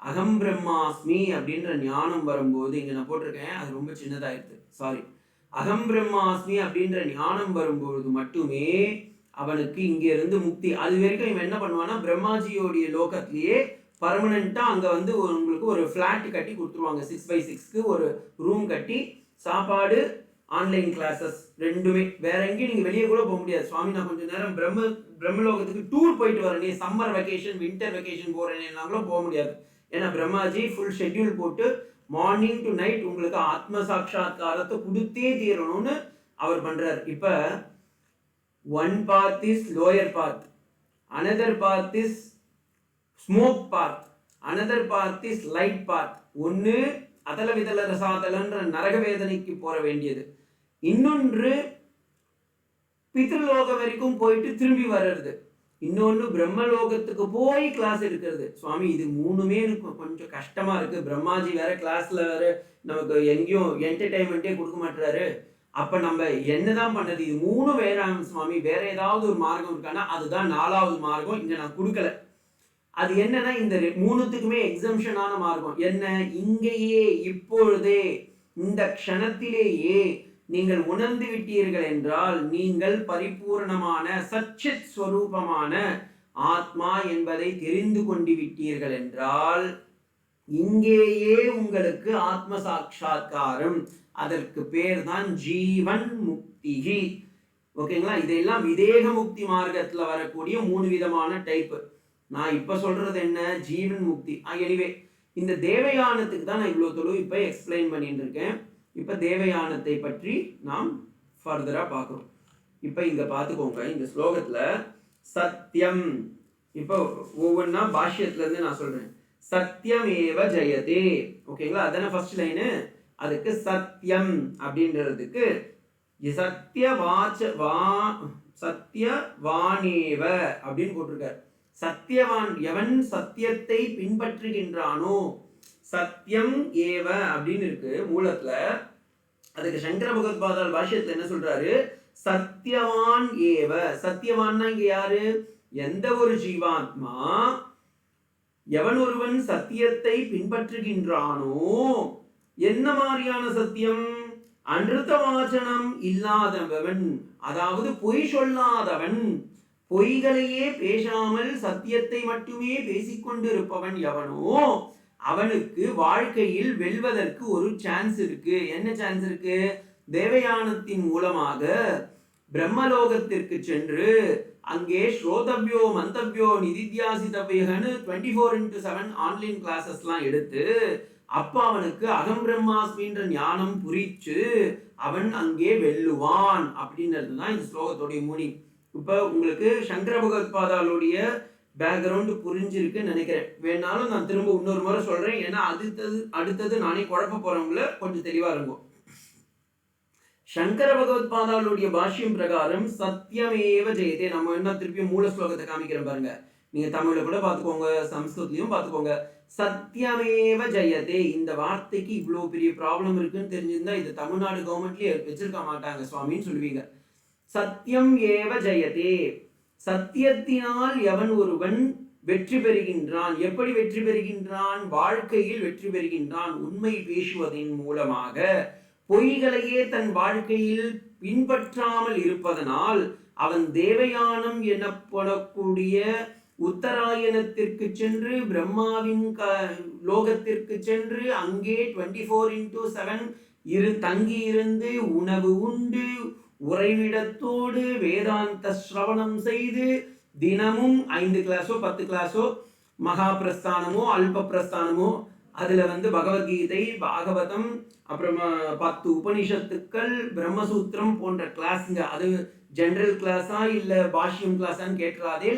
அகம் பிரம்மாஸ்மி அப்படின்ற ஞானம் வரும்போது, இங்கே நான் போட்டிருக்கேன், அது ரொம்ப சின்னதாகிடுது, சாரி. அகம் பிரம்மாஸ்மி அப்படின்ற ஞானம் வரும்பொழுது மட்டுமே அவனுக்கு இங்கே இருந்து முக்தி. அது வரைக்கும் இவன் என்ன பண்ணுவான்னா, பிரம்மாஜியோடைய லோகத்திலேயே பர்மனெண்ட்டாக அங்கே உங்களுக்கு ஒரு ஃப்ளாட் கட்டி கொடுத்துருவாங்க. 6x6க்கு ஒரு ரூம் கட்டி, சாப்பாடு, ஆன்லைன் கிளாஸஸ் ரெண்டுமே. வேற எங்கேயும் நீங்கள் வெளியே கூட போக முடியாது. சுவாமி நான் கொஞ்சம் நேரம் பிரம்மலோகத்துக்கு டூர் போயிட்டு வரேனே, சம்மர் வெக்கேஷன், வின்டர் வெக்கேஷன் போகிறேன்னாங்களும் போக முடியாது. ஏன்னா பிரம்மாஜி ஃபுல் ஷெட்யூல் போட்டு மார்னிங் டு நைட் உங்களுக்கு ஆத்ம சாட்சா்காரத்தை கொடுத்தே தீரணும்னு அவர் பண்றார். இப்ப one path is lower path, another path is smoke path, another path is light path. ஒன்று அதல விதல ரசாதலன்ற நரக வேதனைக்கு போற வேண்டியது, இன்னொன்று பித்ருலோக வரைக்கும் போயிட்டு திரும்பி வர்றது, இன்னொன்று பிரம்மலோகத்துக்கு போய் கிளாஸ் எடுக்கிறது. சுவாமி இது 3மே எனக்கு கொஞ்சம் கஷ்டமா இருக்கு, பிரம்மாஜி வேற கிளாஸ்ல வேற நமக்கு எங்கேயும் என்டர்டைன்மெண்ட்டே கொடுக்க மாட்டாரு, அப்ப நம்ம என்னதான் பண்றது? இது 3 வேறாம் சுவாமி, வேற ஏதாவது ஒரு மார்க்கம் இருக்கானா? அதுதான் 4வது மார்க்கம் இங்க நான் கொடுக்கல. அது என்னன்னா, இந்த 3த்துக்குமே எக்ஸம்ஷனான மார்க்கம். என்ன? இங்கேயே இப்பொழுதே இந்த க்ஷணத்திலேயே நீங்கள் உணர்ந்து விட்டீர்கள் என்றால், நீங்கள் பரிபூர்ணமான சச்சித் ஸ்வரூபமான ஆத்மா என்பதை தெரிந்து கொண்டு விட்டீர்கள் என்றால், இங்கேயே உங்களுக்கு ஆத்ம சாட்சா்காரம். அதற்கு பேர் தான் ஜீவன் முக்தி. ஓகேங்களா? இதெல்லாம் விதேக முக்தி மார்க்கத்துல வரக்கூடிய 3 விதமான டைப். நான் இப்ப சொல்றது என்ன? ஜீவன் முக்தி. எனிவே இந்த தேவயானத்துக்கு தான் நான் இவ்வளவு தொழில் இப்ப எக்ஸ்பிளைன் பண்ணிட்டு இருக்கேன். இப்ப தேவயானத்தை பற்றி நாம் ஃபர்தரா பார்க்கிறோம். இப்ப இங்க பாத்துக்கோங்க, இந்த ஸ்லோகத்துல சத்தியம், இப்ப ஒவ்வொன்னா பாஷ்யத்துல இருந்து நான் சொல்றேன். சத்தியமேவ ஜெயதே. ஓகேங்களா? அதான ஃபர்ஸ்ட் லைனு. அதுக்கு சத்தியம் அப்படின்றதுக்கு சத்தியவானேவ அப்படின்னு போட்டிருக்காரு. சத்தியவான் எவன் சத்தியத்தை பின்பற்றுகின்றானோ, சத்தியம் ஏவ அப்படின்னு இருக்கு மூலத்துல. அதுக்கு சங்கர பகவத்பாதால் பாஷ்யத்துல என்ன சொல்றாரு? சத்தியவான் ஏவ. சத்தியவான்னா இங்க யாரு? எந்த ஒரு ஜீவாத்மா எவன் ஒருவன் சத்தியத்தை பின்பற்றுகின்றானோ, என்ன மாதிரியான சத்தியம்? அனிருத்த வாசனம் இல்லாதவன், அதாவது பொய் சொல்லாதவன், பொய்களையே பேசாமல் சத்தியத்தை மட்டுமே பேசிக்கொண்டு இருப்பவன் எவனோ, அவனுக்கு வாழ்க்கையில் வெல்வதற்கு ஒரு சான்ஸ் இருக்கு. என்ன சான்ஸ் இருக்கு? தேவயானத்தின் மூலமாக பிரம்மலோகத்திற்கு சென்று அங்கே ஸ்ரோதவ்யோ மந்தவ்யோ நிதித்தியாசிதவ்யன்னு 24x7 ஆன்லைன் கிளாஸஸ்லாம் எடுத்து, அப்ப அவனுக்கு அகம் பிரம்மாஸ்மின்ற ஞானம் புரிச்சு அவன் அங்கே வெல்லுவான் அப்படின்றது தான் இந்த ஸ்லோகத்துடைய மீனிங். இப்ப உங்களுக்கு சங்கர பகவத்பாதாலுடைய பேக்ரவுண்ட் புரிஞ்சிருக்குன்னு நினைக்கிறேன். வேணாலும் நான் திரும்ப இன்னொரு முறை சொல்றேன், ஏன்னா அடுத்தது நானே குழப்ப போறவங்கள கொஞ்சம் தெளிவா இருக்கும். சங்கர பகவத்பாதாலுடைய பாஷ்யம் பிரகாரம் சத்தியமேவ ஜெயதே. நம்ம என்ன திருப்பி மூல ஸ்லோகத்தை காமிக்கிறேன் பாருங்க. நீங்க தமிழ்ல கூட பார்த்துக்கோங்க, சம்ஸ்கிருத்லயும் பார்த்துக்கோங்க. சத்தியமேவ ஜெயதே, இந்த வார்த்தைக்கு இவ்வளோ பெரிய ப்ராப்ளம் இருக்குன்னு தெரிஞ்சிருந்தா இது தமிழ்நாடு கவர்மெண்ட்லயே வச்சிருக்க மாட்டாங்க சுவாமின்னு சொல்லுவீங்க. சத்தியம் ஏவ ஜெயதே, சத்தியத்தினால் எவன் ஒருவன் வெற்றி பெறுகின்றான். எப்படி வெற்றி பெறுகின்றான்? வாழ்க்கையில் வெற்றி பெறுகின்றான். உண்மை பேசுவதன் மூலமாக, பொய்களையே தன் வாழ்க்கையில் பின்பற்றாமல் இருப்பதனால் அவன் தேவயானம் எனப்படக்கூடிய உத்தராயணத்திற்கு சென்று பிரம்மாவின் லோகத்திற்கு சென்று அங்கே 24x7 தங்கி இருந்து உணவு உண்டு உறைவிடத்தோடு வேதாந்த சிரவணம் செய்து தினமும் 5 கிளாஸோ 10 கிளாஸோ மகா பிரஸ்தானமோ அல்ப பிரஸ்தானமோ அதுல பகவத்கீதை, பாகவதம், அப்புறமா 10 உபனிஷத்துக்கள், பிரம்மசூத்திரம் போன்ற கிளாஸுங்க. அது ஜெனரல் கிளாஸா இல்ல பாஷ்யம் கிளாஸான்னு கேட்கிறாதே,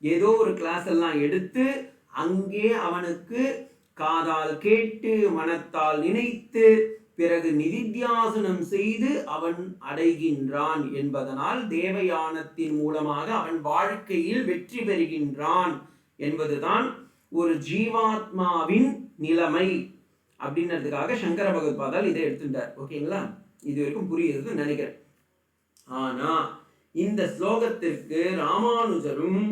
ஏதோ ஒரு கிளாஸ் எல்லாம் எடுத்து அங்கே அவனுக்கு காதால் கேட்டு மனத்தால் நினைத்து பிறகு நிதித்தியாசனம் செய்து அவன் அடைகின்றான் என்பதனால் தேவயானத்தின் மூலமாக அவன் வாழ்க்கையில் வெற்றி பெறுகின்றான் என்பதுதான் ஒரு ஜீவாத்மாவின் நிலைமை அப்படின்றதுக்காக சங்கர பகவத்பாதால் இதை எடுத்துட்டார். ஓகேங்களா? இது வரைக்கும் புரியுதுன்னு நினைக்கிறேன். ஆனா இந்த ஸ்லோகத்திற்கு ராமானுஜரும்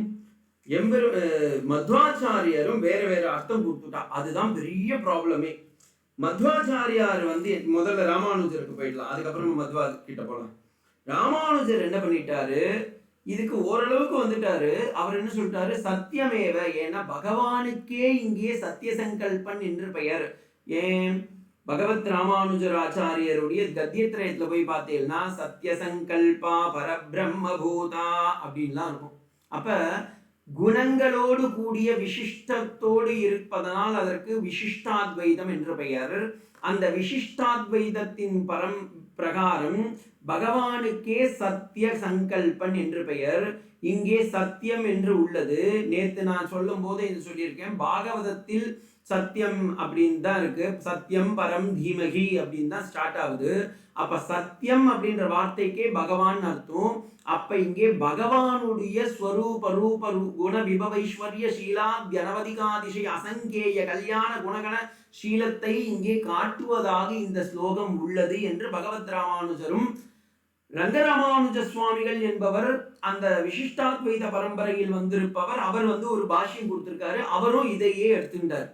மத்வாச்சாரியரும் வேற வேற அர்த்தம் கொடுத்துட்டா. அதுதான் பெரிய ப்ராப்ளமே. மத்வாச்சாரியார் முதல்ல ராமானுஜருக்கு போயிடலாம், அதுக்கப்புறம் மத்வா கிட்ட போலாம். ராமானுஜர் என்ன பண்ணிட்டாரு, இதுக்கு ஓரளவுக்கு வந்துட்டாரு. அவர் என்ன சொல்லிட்டாரு, சத்தியமேவ. ஏன்னா பகவானுக்கே இங்கே சத்திய சங்கல்பன் என்று பெயர். ஏன்? பகவத் ராமானுஜர் ஆச்சாரியருடைய கத்தியத்திரயத்துல போய் பார்த்தீங்கன்னா சத்திய சங்கல்பா பரபிரம்ம பூதா அப்படின்லாம் இருக்கும். அப்ப குணங்களோடு கூடிய விசிஷ்டத்தோடு இருப்பதனால் அதற்கு விசிஷ்டாத்வைதம் என்று பெயர். அந்த விசிஷ்டாத்வைதத்தின் பிரகாரம் பகவானுக்கே சத்திய சங்கல்பன் என்று பெயர். இங்கே சத்தியம் என்று உள்ளது. நேத்து நான் சொல்லும் போது இது சொல்லியிருக்கேன். பாகவதத்தில் சத்தியம் அப்படின்னு தான் இருக்கு. சத்தியம் பரம் தீமகி அப்படின்னு தான் ஸ்டார்ட் ஆகுது. அப்ப சத்தியம் அப்படின்ற வார்த்தைக்கே பகவான் அர்த்தம். அப்ப இங்கே பகவானுடைய ஸ்வரூப ரூப குண விபவைஸ்வர்ய சீலாத்யனவதிகாதிசய அசங்கேய கல்யாண குணகண சீலத்தை இங்கே காட்டுவதாக இந்த ஸ்லோகம் உள்ளது என்று பகவத் ராமானுஜரும் ரங்கராமானுஜ சுவாமிகள் என்பவர் அந்த விசிஷ்டாத்வைத பரம்பரையில் வந்திருப்பவர். அவர் ஒரு பாஷ்யம் கொடுத்திருக்காரு. அவரும் இதையே எடுத்துட்டார்.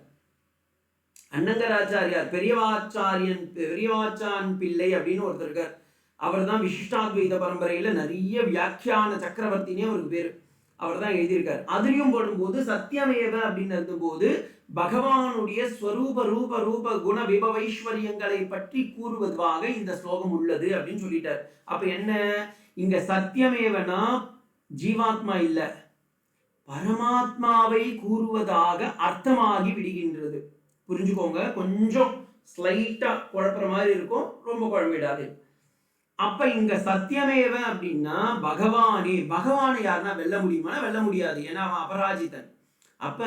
அன்னங்கராச்சாரியார் பெரியவாச்சான் பிள்ளை அப்படின்னு ஒருத்தர் இருக்கார். அவர் தான் விசிஷ்டாத்வைத பரம்பரையில நிறைய வியாக்கியான சக்கரவர்த்தினே அவருக்கு பேரு. அவர் தான் எழுதியிருக்கார். அதுலயும் போடும்போது சத்தியமேவ அப்படின்னு இருந்தபோது பகவானுடைய ஸ்வரூப ரூப ரூப குண விபவைஸ்வரியங்களை பற்றி கூறுவதாக இந்த ஸ்லோகம் உள்ளது அப்படின்னு சொல்லிட்டார். அப்ப என்ன, இங்க சத்தியமேவனா ஜீவாத்மா இல்ல, பரமாத்மாவை கூறுவதாக அர்த்தமாகி விடுகின்றது. புரிஞ்சுக்கோங்க. கொஞ்சம் ஸ்லைட்டா குழப்புற மாதிரி இருக்கும், ரொம்ப குழம்பிடாது. அப்ப இங்க சத்தியமேவ அப்படின்னா பகவானை யாருன்னா வெல்ல முடியுமா? வெல்ல முடியாது, ஏன்னா அவன் அபராஜிதன். அப்ப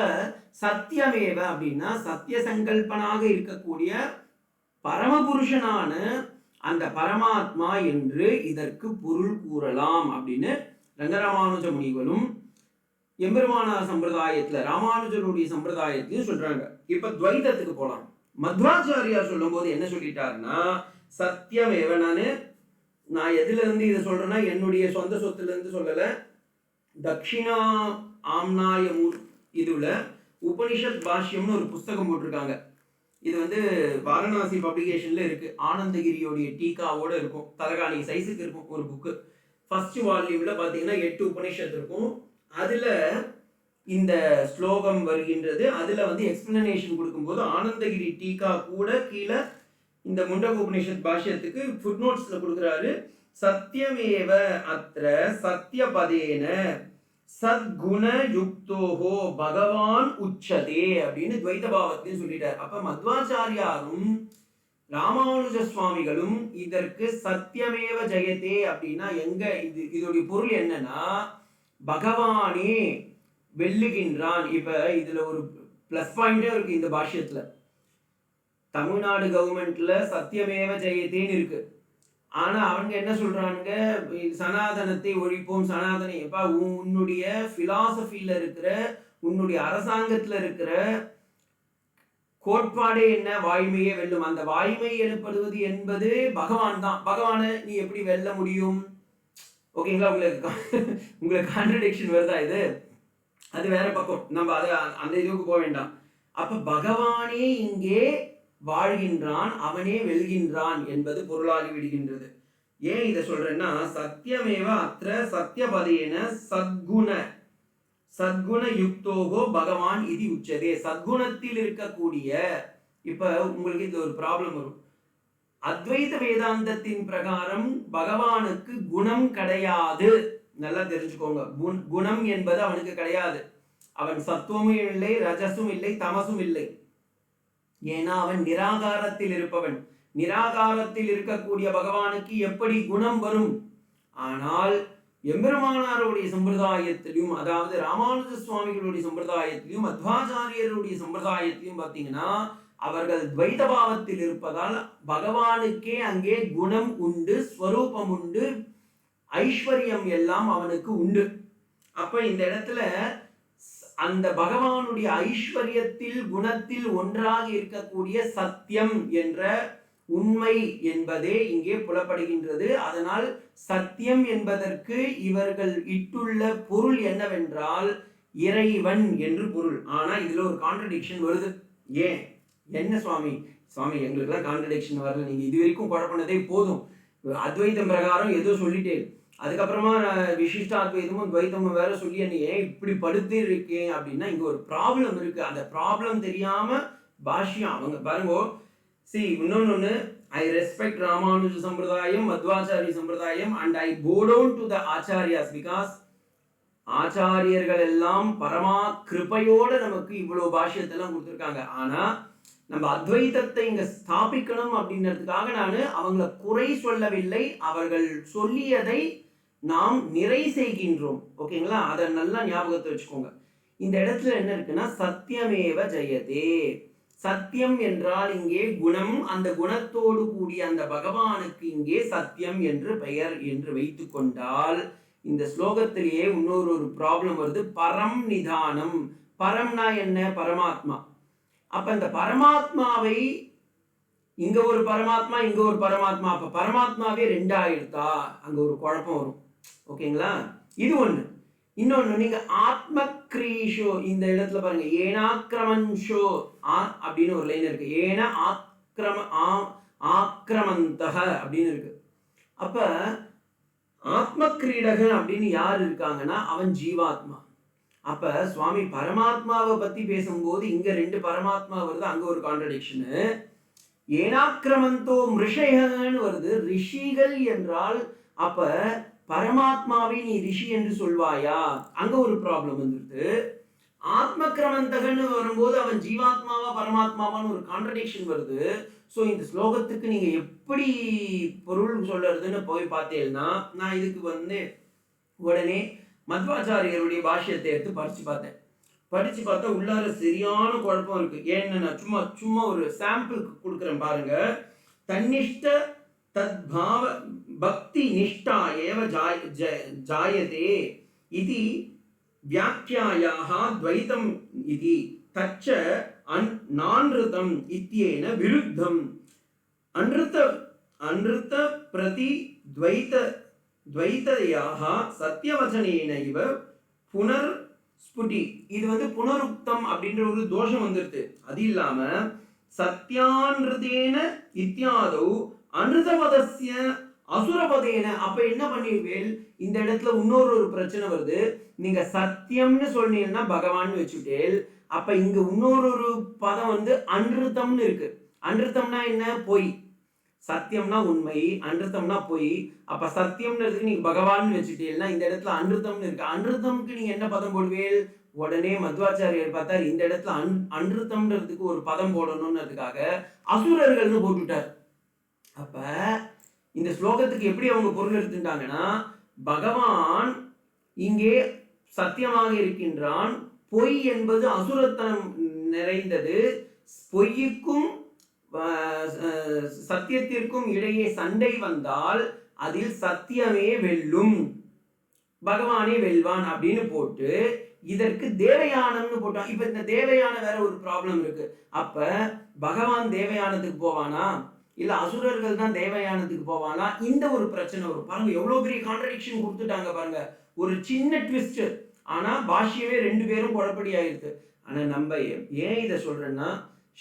சத்தியமேவ அப்படின்னா சத்திய சங்கல்பனாக இருக்கக்கூடிய பரமபுருஷனான அந்த பரமாத்மா என்று இதற்கு பொருள் கூறலாம் அப்படின்னு ரங்கராமானுஜ முனிகளும் எம்பெருமானார் சம்பிரதாயத்துல ராமானுஜருடைய சம்பிரதாயத்திலையும் சொல்றாங்க. இப்ப துவைதத்துக்கு போலாம். மத்வாச்சாரியார் சொல்லும் போது என்ன சொல்லிட்டாருன்னா, சத்தியமேவ. நான் எதுல இருந்து இதை சொல்றேன்னா என்னுடைய சொந்த சொத்துல இருந்து சொல்லல. தக்ஷிணா ஆம்னாய இதுல உபனிஷத் பாஷ்யம்னு ஒரு புஸ்தகம் போட்டிருக்காங்க. இது வாரணாசி பப்ளிகேஷன்ல இருக்கு. ஆனந்தகிரியோடைய டீகாவோட இருக்கும், தலகாணி சைஸுக்கு இருக்கும் ஒரு புக்கு. ஃபர்ஸ்ட் வால்யூம்ல பாத்தீங்கன்னா 8 உபனிஷத் இருக்கும். அதுல இந்த ஸ்லோகம் வருகின்றது. அதுல எக்ஸ்பிளனேஷன் கொடுக்கும்போது ஆனந்தகிரி டீகா கூட கீழே இந்த முண்டக உபனிஷத் பாஷ்யத்துக்கு ஃபுட்நோட்ஸ்ல கொடுக்குறாரு. சத்தியமேவ அத்ர சத்தியபதேன சத்குண யுக்தோஹோ பகவான் உச்சதே அப்படின்னு துவைத பாவத்தையும் சொல்லிட்டார். அப்ப மத்வாச்சாரியாரும் ராமானுஜ சுவாமிகளும் இதற்கு சத்தியமேவ ஜெயதே அப்படின்னா எங்க இதோடைய பொருள் என்னன்னா, பகவானே வெல்லுகின்றான். இப்ப இதுல ஒரு பிளஸ் பாயிண்டே இருக்கு இந்த பாஷ்யத்துல. தமிழ்நாடு கவர்மெண்ட்ல சத்தியமேவ ஜெயத்தேன்னு இருக்கு. ஆனா அவங்க என்ன சொல்றானுங்க, சனாதனத்தை ஒழிப்போம், சனாதனை. உன்னுடைய பிலாசபில இருக்கிற உன்னுடைய அரசாங்கத்துல இருக்கிற கோட்பாடே என்ன? வாய்மையே வெல்லும். அந்த வாய்மை எனப்படுவது என்பது பகவான் தான். பகவானை நீ எப்படி வெல்ல முடியும்? ஓகேங்களா? உங்களுக்கு கான்ட்ரடிக்ஷன் வருதா இது? அது வேற பக்கம், நம்ம அதை அந்த இதுக்கு போக வேண்டாம். அப்ப பகவானே இங்கே வாழ்கின்றான், அவனே வெல்கின்றான் என்பது பொருளாகி விடுகின்றது. ஏன் இதை சொல்றேன்னா, சத்தியமேவ அத்திர சத்தியபதேன சத்குண யுக்தோகோ பகவான் இது உச்சதே. சத்குணத்தில் இருக்கக்கூடிய, இப்ப உங்களுக்கு இந்த ஒரு ப்ராப்ளம் வரும். அத்வைத வேதாந்தத்தின் பிரகாரம் பகவானுக்கு குணம் கிடையாது. நல்லா தெரிஞ்சுக்கோங்க, குணம் என்பது அவனுக்கு கிடையாது. அவன் சத்துவமும் இல்லை, ரஜசும் இல்லை, தமசும் இல்லை. ஏன்னா அவன் நிராகாரத்தில் இருப்பவன். நிராகாரத்தில் இருக்கக்கூடிய பகவானுக்கு எப்படி குணம் வரும்? ஆனால் எம்பெருமானாருடைய சம்பிரதாயத்திலும், அதாவது ராமானுஜ சுவாமிகளுடைய சம்பிரதாயத்திலும் மத்வாச்சாரியருடைய சம்பிரதாயத்திலும் பார்த்தீங்கன்னா, அவர்கள் துவைத பாவத்தில் இருப்பதால் பகவானுக்கே அங்கே குணம் உண்டு, ஸ்வரூபம் உண்டு, ஐஸ்வர்யம் எல்லாம் அவனுக்கு உண்டு. அப்ப இந்த இடத்துல அந்த பகவானுடைய ஐஸ்வர்யத்தில் குணத்தில் ஒன்றாக இருக்கக்கூடிய சத்தியம் என்ற உண்மை என்பதே இங்கே புலப்படுகின்றது. அதனால் சத்தியம் என்பதற்கு இவர்கள் இட்டுள்ள பொருள் என்னவென்றால் இறைவன் என்று பொருள். ஆனா இதுல ஒரு கான்ட்ரடிக்ஷன் வருது. ஏன்? என்ன சுவாமி எங்களுக்கெல்லாம் கான்ட்ரடிக்ஷன் வரல, நீங்க இது வரைக்கும் குழப்பினதே போதும், அத்வைதம் பிரகாரம் ஏதோ சொல்லிட்டேன், அதுக்கப்புறமா விசிஷ்டாத்வைதமும் துவைதமும் வேற சொல்லி என்ன ஏன் இப்படி படுத்து இருக்கேன் அப்படின்னா, இங்க ஒரு ப்ராப்ளம் இருக்கு. அந்த ப்ராப்ளம் தெரியாம பாஷ்யம் அவங்க பாருங்க. இன்னொன்னு, ஐ ரெஸ்பெக்ட் ராமானுஜ சம்பிரதாயம், மத்வாச்சாரிய சம்பிரதாயம், and I go down to the ஆச்சாரியாஸ், பிகாஸ் ஆச்சாரியர்கள் எல்லாம் பரமா கிருபையோட நமக்கு இவ்வளவு பாஷ்யத்தெல்லாம் கொடுத்துருக்காங்க. ஆனா நம்ம அத்வைதத்தை இங்க ஸ்தாபிக்கணும் அப்படின்றதுக்காக நான் அவங்கள குறை சொல்லவில்லை, அவர்கள் சொல்லியதை நாம் நிறை செய்கின்றோம். ஓகேங்களா? அதை நல்லா ஞாபகத்தை வச்சுக்கோங்க. இந்த இடத்துல என்ன இருக்குன்னா, சத்தியமேவ ஜெயதே. சத்தியம் என்றால் இங்கே குணம், அந்த குணத்தோடு கூடிய அந்த பகவானுக்கு இங்கே சத்தியம் என்று பெயர் என்று வைத்து கொண்டால், இந்த ஸ்லோகத்திலேயே இன்னொரு ப்ராப்ளம் வருது. பரம் நிதானம். பரம்னா என்ன? பரமாத்மா. அப்ப இந்த பரமாத்மாவை இங்க ஒரு பரமாத்மா, இங்க ஒரு பரமாத்மா, அப்ப பரமாத்மாவே ரெண்டாயிடுதா? அங்க ஒரு குழப்பம் வரும். ஓகேங்களா? இது ஒண்ணு. இன்னொன்னு, நீங்க ஆத்ம கிரீஷோ, இந்த இடத்துல பாருங்க, ஏனாக்கிரமன்ஷோ அப்படின்னு ஒரு லைன் இருக்கு. ஏன ஆக்கிரமந்தக அப்படின்னு இருக்கு. அப்ப ஆத்ம கிரீடகன் அப்படின்னு யார் இருக்காங்கன்னா, அவன் ஜீவாத்மா. அப்ப சுவாமி பரமாத்மாவை பத்தி பேசும்போது இங்க ரெண்டு பரமாத்மா வருது, அங்க ஒரு கான்ட்ரடிக்ஷன். ஏனாக்கிரமந்தோ ரிஷயன்னு வருது. ரிஷிகள் என்றால் அப்ப பரமாத்மாவை நீ ரிஷி என்று சொல்வாயா? அங்க ஒரு ப்ராப்ளம் வந்துருது. ஆத்ம கிரமந்தகன்னு வரும்போது அவன் ஜீவாத்மாவா பரமாத்மாவான்னு ஒரு கான்ட்ரடிக்ஷன் வருது. ஸோ இந்த ஸ்லோகத்துக்கு நீங்க எப்படி பொருள் சொல்றதுன்னு போய் பார்த்தேன்னா, நான் இதுக்கு உடனே மத்வாச்சாரியருடைய பாஷ்யத்தை எடுத்து படிச்சு பார்த்தா உள்ளார சரியான குழப்பம் இருக்கு. ஏன்னு நான் சும்மா ஒரு சாம்பிளுக்கு கொடுக்குறேன் பாருங்க. தன்னிஷ்ட தத்பாவ பக்தி நிஷ்டா ஏவ ஜாயதே இது வியாக்கியாயாஹ துவைதம் இது தச்ச நான்ருதம் இத்யேன விருத்தம் அன்ருத பிரதி துவைதயாஹ சத்யவசனேன இவ புனர்ஸ்புடி. இது புனருக்தம் அப்படின்ற ஒரு தோஷம் வந்துருது. அது இல்லாம சத்யான்ருதேன இத்தியாதோ அன்ருதபதஸ்ய அசுரபதேன. அப்ப என்ன பண்ணிருவேல்? இந்த இடத்துல இன்னொரு பிரச்சனை வருது. நீங்க சத்தியம்னு சொன்னீங்கன்னா பகவான் வச்சுட்டேல். அப்ப இங்க இன்னொரு பதம் அன்ருத்தம்னு இருக்கு. அன்ருத்தம்னா என்ன? பொய். சத்தியம்னா உண்மை, அன்ருத்தம்னா பொய். அப்ப சத்தியம்ன்றதுக்கு நீங்க பகவான் வச்சுட்டேன்னா இந்த இடத்துல அன்ருத்தம்னு இருக்கு. அன்ருத்தம்க்கு நீங்க என்ன பதம் போடுவேல்? உடனே மத்வாச்சாரியர் பார்த்தார், இந்த இடத்துல அன்ருத்தம்ன்றதுக்கு ஒரு பதம் போடணும்ன்றதுக்காக அசுரர்கள்னு போட்டுட்டார். அப்ப இந்த ஸ்லோகத்துக்கு எப்படி அவங்க பொருள் எடுத்துட்டாங்கன்னா, பகவான் இங்கே சத்தியமாக இருக்கின்றான், பொய் என்பது அசுரத்தனம் நிறைந்தது, பொய்யுக்கும் சத்தியத்திற்கும் இடையே சண்டை வந்தால் அதில் சத்தியமே வெல்லும், பகவானே வெல்வான் அப்படின்னு போட்டு இதற்கு தேவயானம்னு போட்டோம். இப்ப இந்த தேவயான வேற ஒரு ப்ராப்ளம் இருக்கு. அப்ப பகவான் தேவயானத்துக்கு போவானா, இல்ல அசுரர்கள் தான் தேவயானத்துக்கு போவானா, இந்த ஒரு பிரச்சனை வரும். பாருங்க எவ்வளவு பெரிய கான்ட்ரடிக்ஷன் கொடுத்துட்டாங்க பாருங்க. ஒரு சின்ன ட்விஸ்ட், ஆனா பாஷ்யமே 2 பேரும் குழப்படி ஆயிருக்கு. ஆனா நம்ம ஏன் இதை சொல்றேன்னா,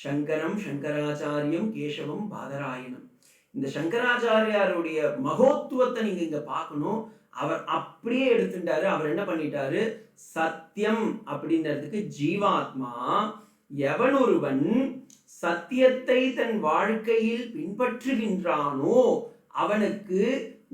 சங்கரம் சங்கராச்சாரியம் கேசவம் பாதராயணம், இந்த சங்கராச்சாரியாருடைய மகோத்துவத்தை நீங்க இங்க பார்க்கணும். அவர் அப்படியே எடுத்துட்டாரு. அவர் என்ன பண்ணிட்டாரு, சத்தியம் அப்படின்றதுக்கு ஜீவாத்மா, எவன் ஒருவன் சத்தியத்தை தன் வாழ்க்கையில் பின்பற்றுகின்றானோ அவனுக்கு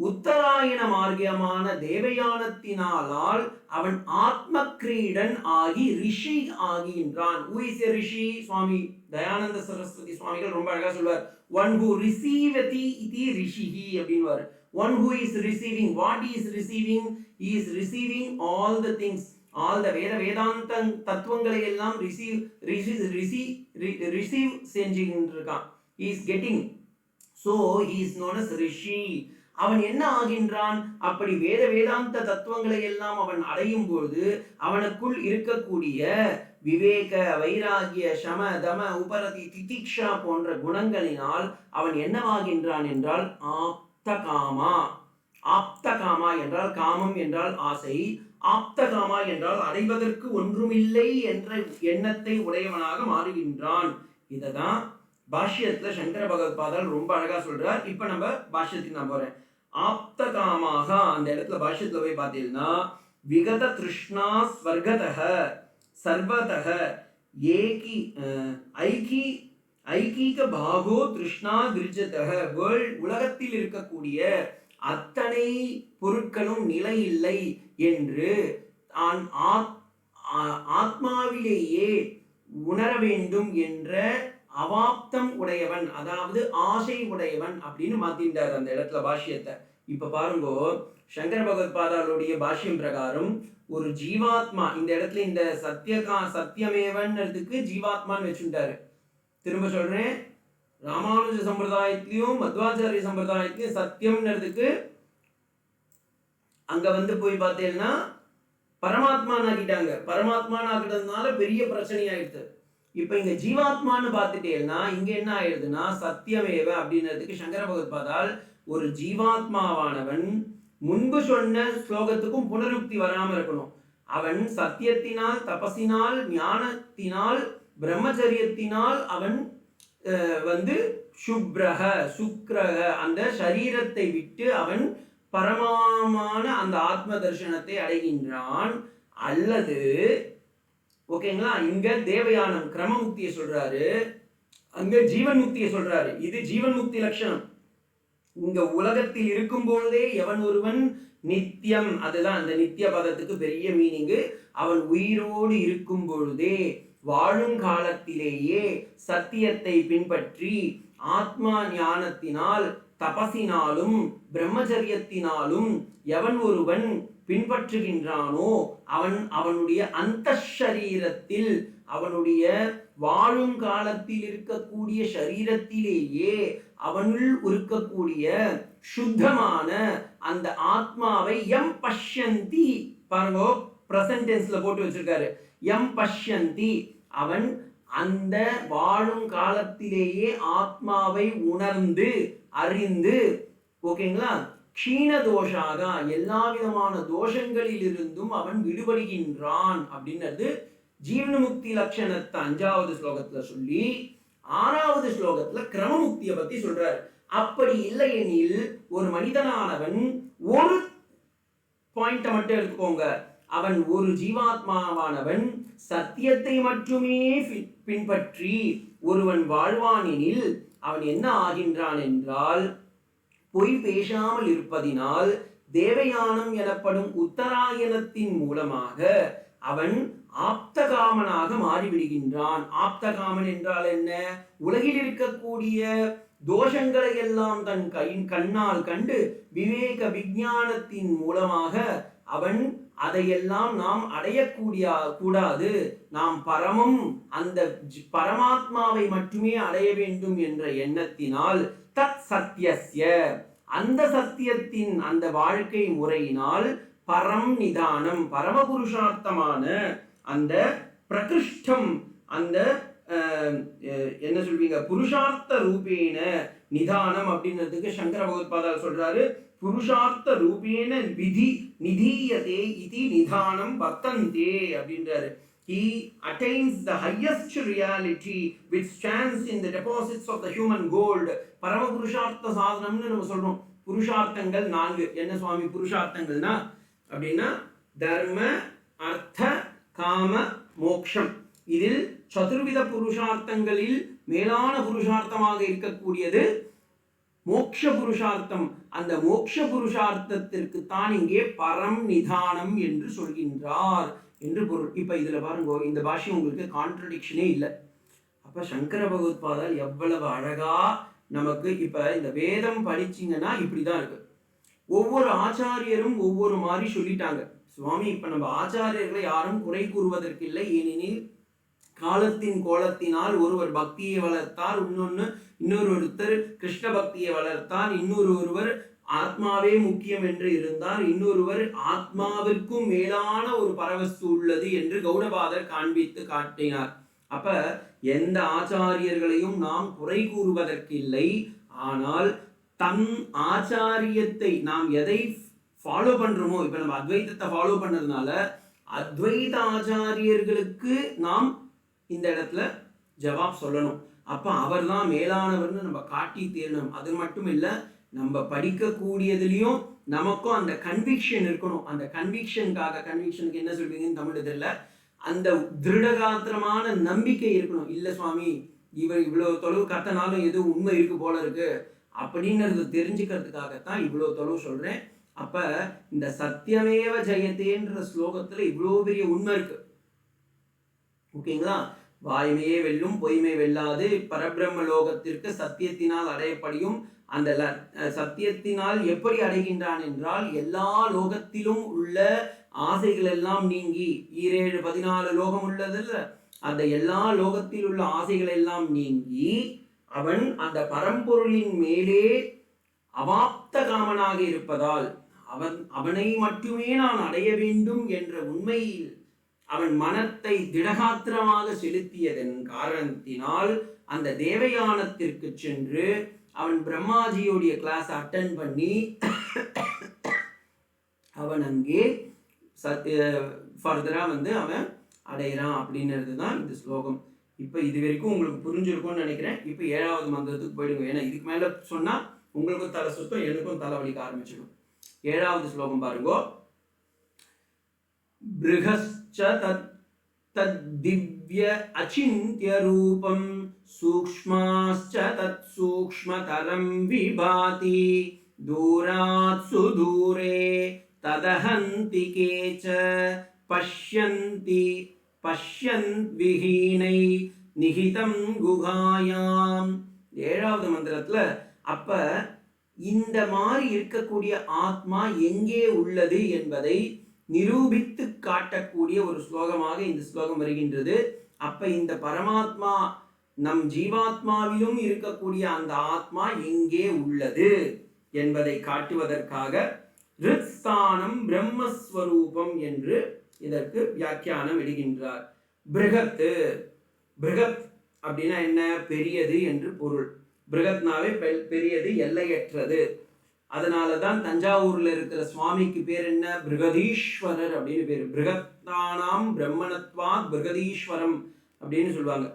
உத்தராயண மார்க்கமான தேவயானத்தினாலால் அவன் ஆத்ம கிரீடன் ஆகி ரிஷி ஆகின்றான். Who is a ரிஷி? சுவாமி தயானந்த சரஸ்வதி சுவாமிகள் ரொம்ப அழகா சொல்வார், one who receivati iti rishihi அப்படின்வார். One who is receiving, what he is receiving? He is receiving all the things, all the வேதாந்த தத்துவங்களை எல்லாம் receive செஞ்சுகின்றான். He is getting, so he is known as rishi. அவன் என்ன ஆகின்றான், அப்படி வேதாந்த தத்துவங்களை எல்லாம் அவன் அடையும் பொழுது அவனுக்குள் இருக்கக்கூடிய விவேக வைராகிய சம தம உபரதி திதிக்ஷா போன்ற குணங்களினால் அவன் என்னவாகின்றான் என்றால் ஆப்தகாமா. ஆப்தகாமா என்றால் காமம் என்றால் ஆசை, ஆப்தகாமா என்றால் அடைவதற்கு ஒன்றுமில்லை என்ற எண்ணத்தை உடையவனாக மாறுகின்றான். இததான் பாஷ்யத்துல சங்கர பகவத்பாதால் ரொம்ப அழகா சொல்றார். இப்ப நம்ம பாஷ்யத்துக்கு நான் போறேன். ஆப்தகாமாக அந்த இடத்துல பாஷ்யத்துல போய் பார்த்தீங்கன்னா, விகத திருஷ்ணா ஸ்வர்கதஹ சர்வதஹ ஏகி ஐகி ஐகீக பாகோ திருஷ்ணா விருஜதஹ, உலகத்தில் இருக்கக்கூடிய அத்தனை பொருட்களும் நிலை இல்லை என்று தான் ஆத்மாவிலேயே உணர வேண்டும் என்ற அவாப்தம் உடையவன், அதாவது ஆசை உடையவன் அப்படின்னு மாத்தின்றார் அந்த இடத்துல பாஷ்யத்தை. இப்ப பாருங்க, சங்கர பகவத்பாதாளுடைய பாஷ்யம் பிரகாரம் ஒரு ஜீவாத்மா, இந்த இடத்துல இந்த சத்தியமேவன்றதுக்கு ஜீவாத்மான்னு வச்சுட்டாரு. திரும்ப சொல்றேன், ராமானுஜ சம்பிரதாயத்திலையும் மத்வாச்சாரிய சம்பிரதாயத்திலையும் சத்தியம்ன்றதுக்கு அங்க போய் பார்த்தீங்கன்னா பரமாத்மான்னு ஆக்கிட்டாங்க. பரமாத்மான்னு ஆக்கிட்டதுனால பெரிய பிரச்சனை ஆயிடுச்சு. இப்ப இங்க ஜீவாத்மான்னு பார்த்துட்டேன்னா இங்க என்ன ஆயிடுதுன்னா, சத்தியமேவ அப்படின்றதுக்கு சங்கர பகவத்பாதால் ஒரு ஜீவாத்மாவானவன் முன்பு சொன்ன ஸ்லோகத்துக்கும் புனருக்தி வராம இருக்கணும். அவன் சத்தியத்தினால், தபசினால், ஞானத்தினால், பிரம்மச்சரியத்தினால் அவன் சுப்ரக சுக்ரக அந்த சரீரத்தை விட்டு அவன் பரமமான அந்த ஆத்ம தர்சனத்தை அடைகின்றான். அல்லது ஓகேங்களா, இங்க தேவயானம் கிரம முக்தியை சொல்றாரு, அங்க ஜீவன் முக்தியை சொல்றாரு. இது ஜீவன் முக்தி லட்சணம். இங்க உலகத்தில் இருக்கும் பொழுதே எவன் ஒருவன் நித்தியம், அதுதான் அந்த நித்திய பதத்துக்கு பெரிய மீனிங்கு. அவன் உயிரோடு இருக்கும் பொழுதே வாழும் காலத்திலேயே சத்தியத்தை பின்பற்றி ஆத்மா ஞானத்தினால், தபசினாலும், பிரம்மச்சரியத்தினாலும் எவன் ஒருவன் பின்பற்றுகின்றானோ அவனுடைய அந்த சரீரத்தில், அவனுடைய வாழும் காலத்தில் இருக்கக்கூடிய சரீரத்திலேயே அவனுள் இருக்கக்கூடிய சுத்தமான அந்த ஆத்மாவை எம் பஷ்யந்தி, பாருங்க பிரசன்ட் டென்ஸ்ல போட்டு வச்சிருக்காரு, எம் பஷ்யந்தி, அவன் அந்த வாழும் காலத்திலேயே ஆத்மாவை உணர்ந்து அறிந்து, ஓகேங்களா, க்ஷீண தோஷாக எல்லா விதமான தோஷங்களில் இருந்தும் அவன் விடுபடுகின்றான் அப்படின்றது ஜீவன்முக்தி லட்சணத்தை 5வது ஸ்லோகத்துல சொல்லி 6வது ஸ்லோகத்துல கிரமமுக்தியை பத்தி சொல்றார். அப்படி இல்லை எனில் ஒரு மனிதனானவன் ஒரு பாயிண்ட மட்டும் எடுத்துக்கோங்க, அவன் ஒரு ஜீவாத்மாவானவன் சத்தியத்தை மட்டுமே பின்பற்றி ஒருவன் வாழ்வானெனில் அவன் என்ன ஆகின்றான் என்றால், பொய் பேசாமல் இருப்பதினால் தேவயானம் எனப்படும் உத்தராயணத்தின் மூலமாக அவன் ஆப்தகாமனாக மாறிவிடுகின்றான். ஆப்தகாமன் என்றால் என்ன? உலகில் இருக்கக்கூடிய தோஷங்களை எல்லாம் தன் கண்ணால் கண்டு விவேக விஞ்ஞானத்தின் மூலமாக அவன் அதையெல்லாம் நாம் கூடாது, நாம் பரமம் அந்த பரமாத்மாவை மட்டுமே அடைய வேண்டும் என்ற எண்ணத்தினால் தத் சத்தியஸ்ய, அந்த சத்தியத்தின் அந்த வாழ்க்கை முறையினால் பரம் நிதானம், பரமபுருஷார்த்தமான அந்த பிரகிருஷ்டம், அந்த என்ன சொல்வீங்க, புருஷார்த்த ரூபேன நிதானம் அப்படின்றதுக்கு சங்கர பகவத்பாதால் சொல்றாரு, புருஷார்த்த ரூபேன விதி நிதீயதே இது நிதானம் வர்த்தந்தே அப்படின்றாரு. He attains the highest reality which stands in the deposits of the human gold. பரம புருஷார்த்த சாதனம்னு நம்ம சொல்றோம். புருஷார்த்தங்கள் 4. என்ன சுவாமி புருஷார்த்தங்கள்னா அப்படின்னா தர்ம அர்த்த காம மோக்ஷம். இதில் சதுர்வித புருஷார்த்தங்களில் மேலான புருஷார்த்தமாக இருக்கக்கூடியது மோக்ஷ புருஷார்த்தம். அந்த மோக்ஷ புருஷார்த்தத்திற்கு தான் இங்கே பரம் நிதானம் என்று சொல்கின்றார் என்று பொருள். இப்ப இதுல பாருங்க, இந்த பாஷை உங்களுக்கு கான்ட்ரடிக்ஷனே இல்லை. அப்ப சங்கர பகவத்பாதால் எவ்வளவு அழகா நமக்கு இப்ப இந்த வேதம் படிச்சீங்கன்னா இப்படிதான் இருக்கு. ஒவ்வொரு ஆச்சாரியரும் ஒவ்வொரு மாதிரி சொல்லிட்டாங்க சுவாமி. இப்ப நம்ம ஆச்சாரியர்களை யாரும் குறை கூறுவதற்கு இல்லை. ஏனெனில் காலத்தின் கோலத்தினால் ஒருவர் பக்தியை வளர்த்தார், இன்னொருத்தர் கிருஷ்ண பக்தியை வளர்த்தார், ஒருவர் ஆத்மாவே முக்கியம் என்று இருந்தார், இன்னொருவர் ஆத்மாவிற்கும் மேலான ஒரு பரவஸ்து உள்ளது என்று கௌடபாதர் காண்பித்து காட்டினார். அப்ப எந்த ஆச்சாரியர்களையும் நாம் குறை கூறுவதற்கு இல்லை. ஆனால் தன் ஆச்சாரியத்தை நாம் எதை ஃபாலோ பண்றோமோ, இப்ப நம்ம அத்வைதத்தை ஃபாலோ பண்ணதுனால அத்வைத ஆச்சாரியர்களுக்கு நாம் இந்த இடத்துல ஜவாப் சொல்லணும். அப்ப அவர் தான் மேலானவர்னு நம்ம காட்டி தீரணும். அது மட்டும் இல்லை, நம்ம படிக்கக்கூடியதுலையும் நமக்கும் அந்த கன்விக்ஷன் இருக்கணும். அந்த கன்விக்ஷனுக்காக, கன்விக்ஷனுக்கு என்ன சொல்வீங்கன்னு தமிழ் தெரியல, அந்த திருடகாத்திரமான நம்பிக்கை இருக்கணும். இல்லை சுவாமி இவர் இவ்வளவு தொலைவு கத்தனாலும் எதுவும் உண்மை இருக்கு போல இருக்கு அப்படின்றது தெரிஞ்சுக்கிறதுக்காகத்தான் இவ்வளவு தொலைவு சொல்றேன். அப்ப இந்த சத்தியமேவ ஜெயத்தேன்ற ஸ்லோகத்துல இவ்வளவு பெரிய உண்மை இருக்கு. ஓகேங்களா? வாய்மையே வெல்லும் பொய்மை வெல்லாது பரபிரம்ம லோகத்திற்கு சத்தியத்தினால் அடையப்படியும். அந்த சத்தியத்தினால் எப்படி அடைகின்றான் என்றால், எல்லா லோகத்திலும் உள்ள ஆசைகள் எல்லாம் நீங்கி, 7 14 லோகம் உள்ளதில்ல, அந்த எல்லா லோகத்தில் உள்ள ஆசைகள் எல்லாம் நீங்கி அவன் அந்த பரம்பொருளின் மேலே அவாப்த காமனாக இருப்பதால் அவனை மட்டுமே நான் அடைய வேண்டும் என்ற உண்மையில் அவன் மனத்தை திடகாத்திரமாக செலுத்தியதன் காரணத்தினால் அந்த தேவயானத்திற்கு சென்று அவன் பிரம்மாஜியோடைய கிளாஸ் அட்டன் பண்ணி அவன் அங்கே ஃபர்தரா அவன் அடையிறான் அப்படின்றது தான் இந்த ஸ்லோகம். இப்போ இது வரைக்கும் உங்களுக்கு புரிஞ்சிருக்கும்னு நினைக்கிறேன். இப்போ 7வது மந்திரத்துக்கு போயிடுங்க. ஏன்னா இதுக்கு மேலே சொன்னால் உங்களுக்கும் தலை சுத்தம், எனக்கும் தலை வலிக்க ஆரம்பிச்சிடும். 7வது ஸ்லோகம் பாருங்கோ. பிருகஸ்ச தத் திவ்ய அச்சிந்த்ய ரூபம் சூக்ஷ்மாஸ்ச தத் சூக்ஷ்மதரம் விபாதி தூராத் சுதூரே ததஹந்தி கேச பஷ்யன் விஹீனை நிஹிதம் குகாயாம். 7வது மந்திரத்துல அப்ப இந்த மாதிரி இருக்கக்கூடிய ஆத்மா எங்கே உள்ளது என்பதை நிரூபித்து காட்டக்கூடிய ஒரு ஸ்லோகமாக இந்த ஸ்லோகம் வருகின்றது. அப்ப இந்த பரமாத்மா நம் ஜீவாத்மாவிலும் இருக்கக்கூடிய அந்த ஆத்மா எங்கே உள்ளது என்பதை காட்டுவதற்காக ரித்ஸ்தானம் பிரம்மஸ்வரூபம் என்று இதற்கு வியாக்கியானம் இடுகின்றார். பிருகத் அப்படின்னா என்ன? பெரியது என்று பொருள். பிருகத்னாவே பெரியது, எல்லையற்றது. அதனாலதான் தஞ்சாவூர்ல இருக்கிற சுவாமிக்கு பேர் என்ன? பிருகதீஸ்வரர் அப்படின்னு பேரு. பிருகத்தானாம் பிரம்மணத்வாத் பிருகதீஸ்வரம் அப்படின்னு சொல்லுவாங்க.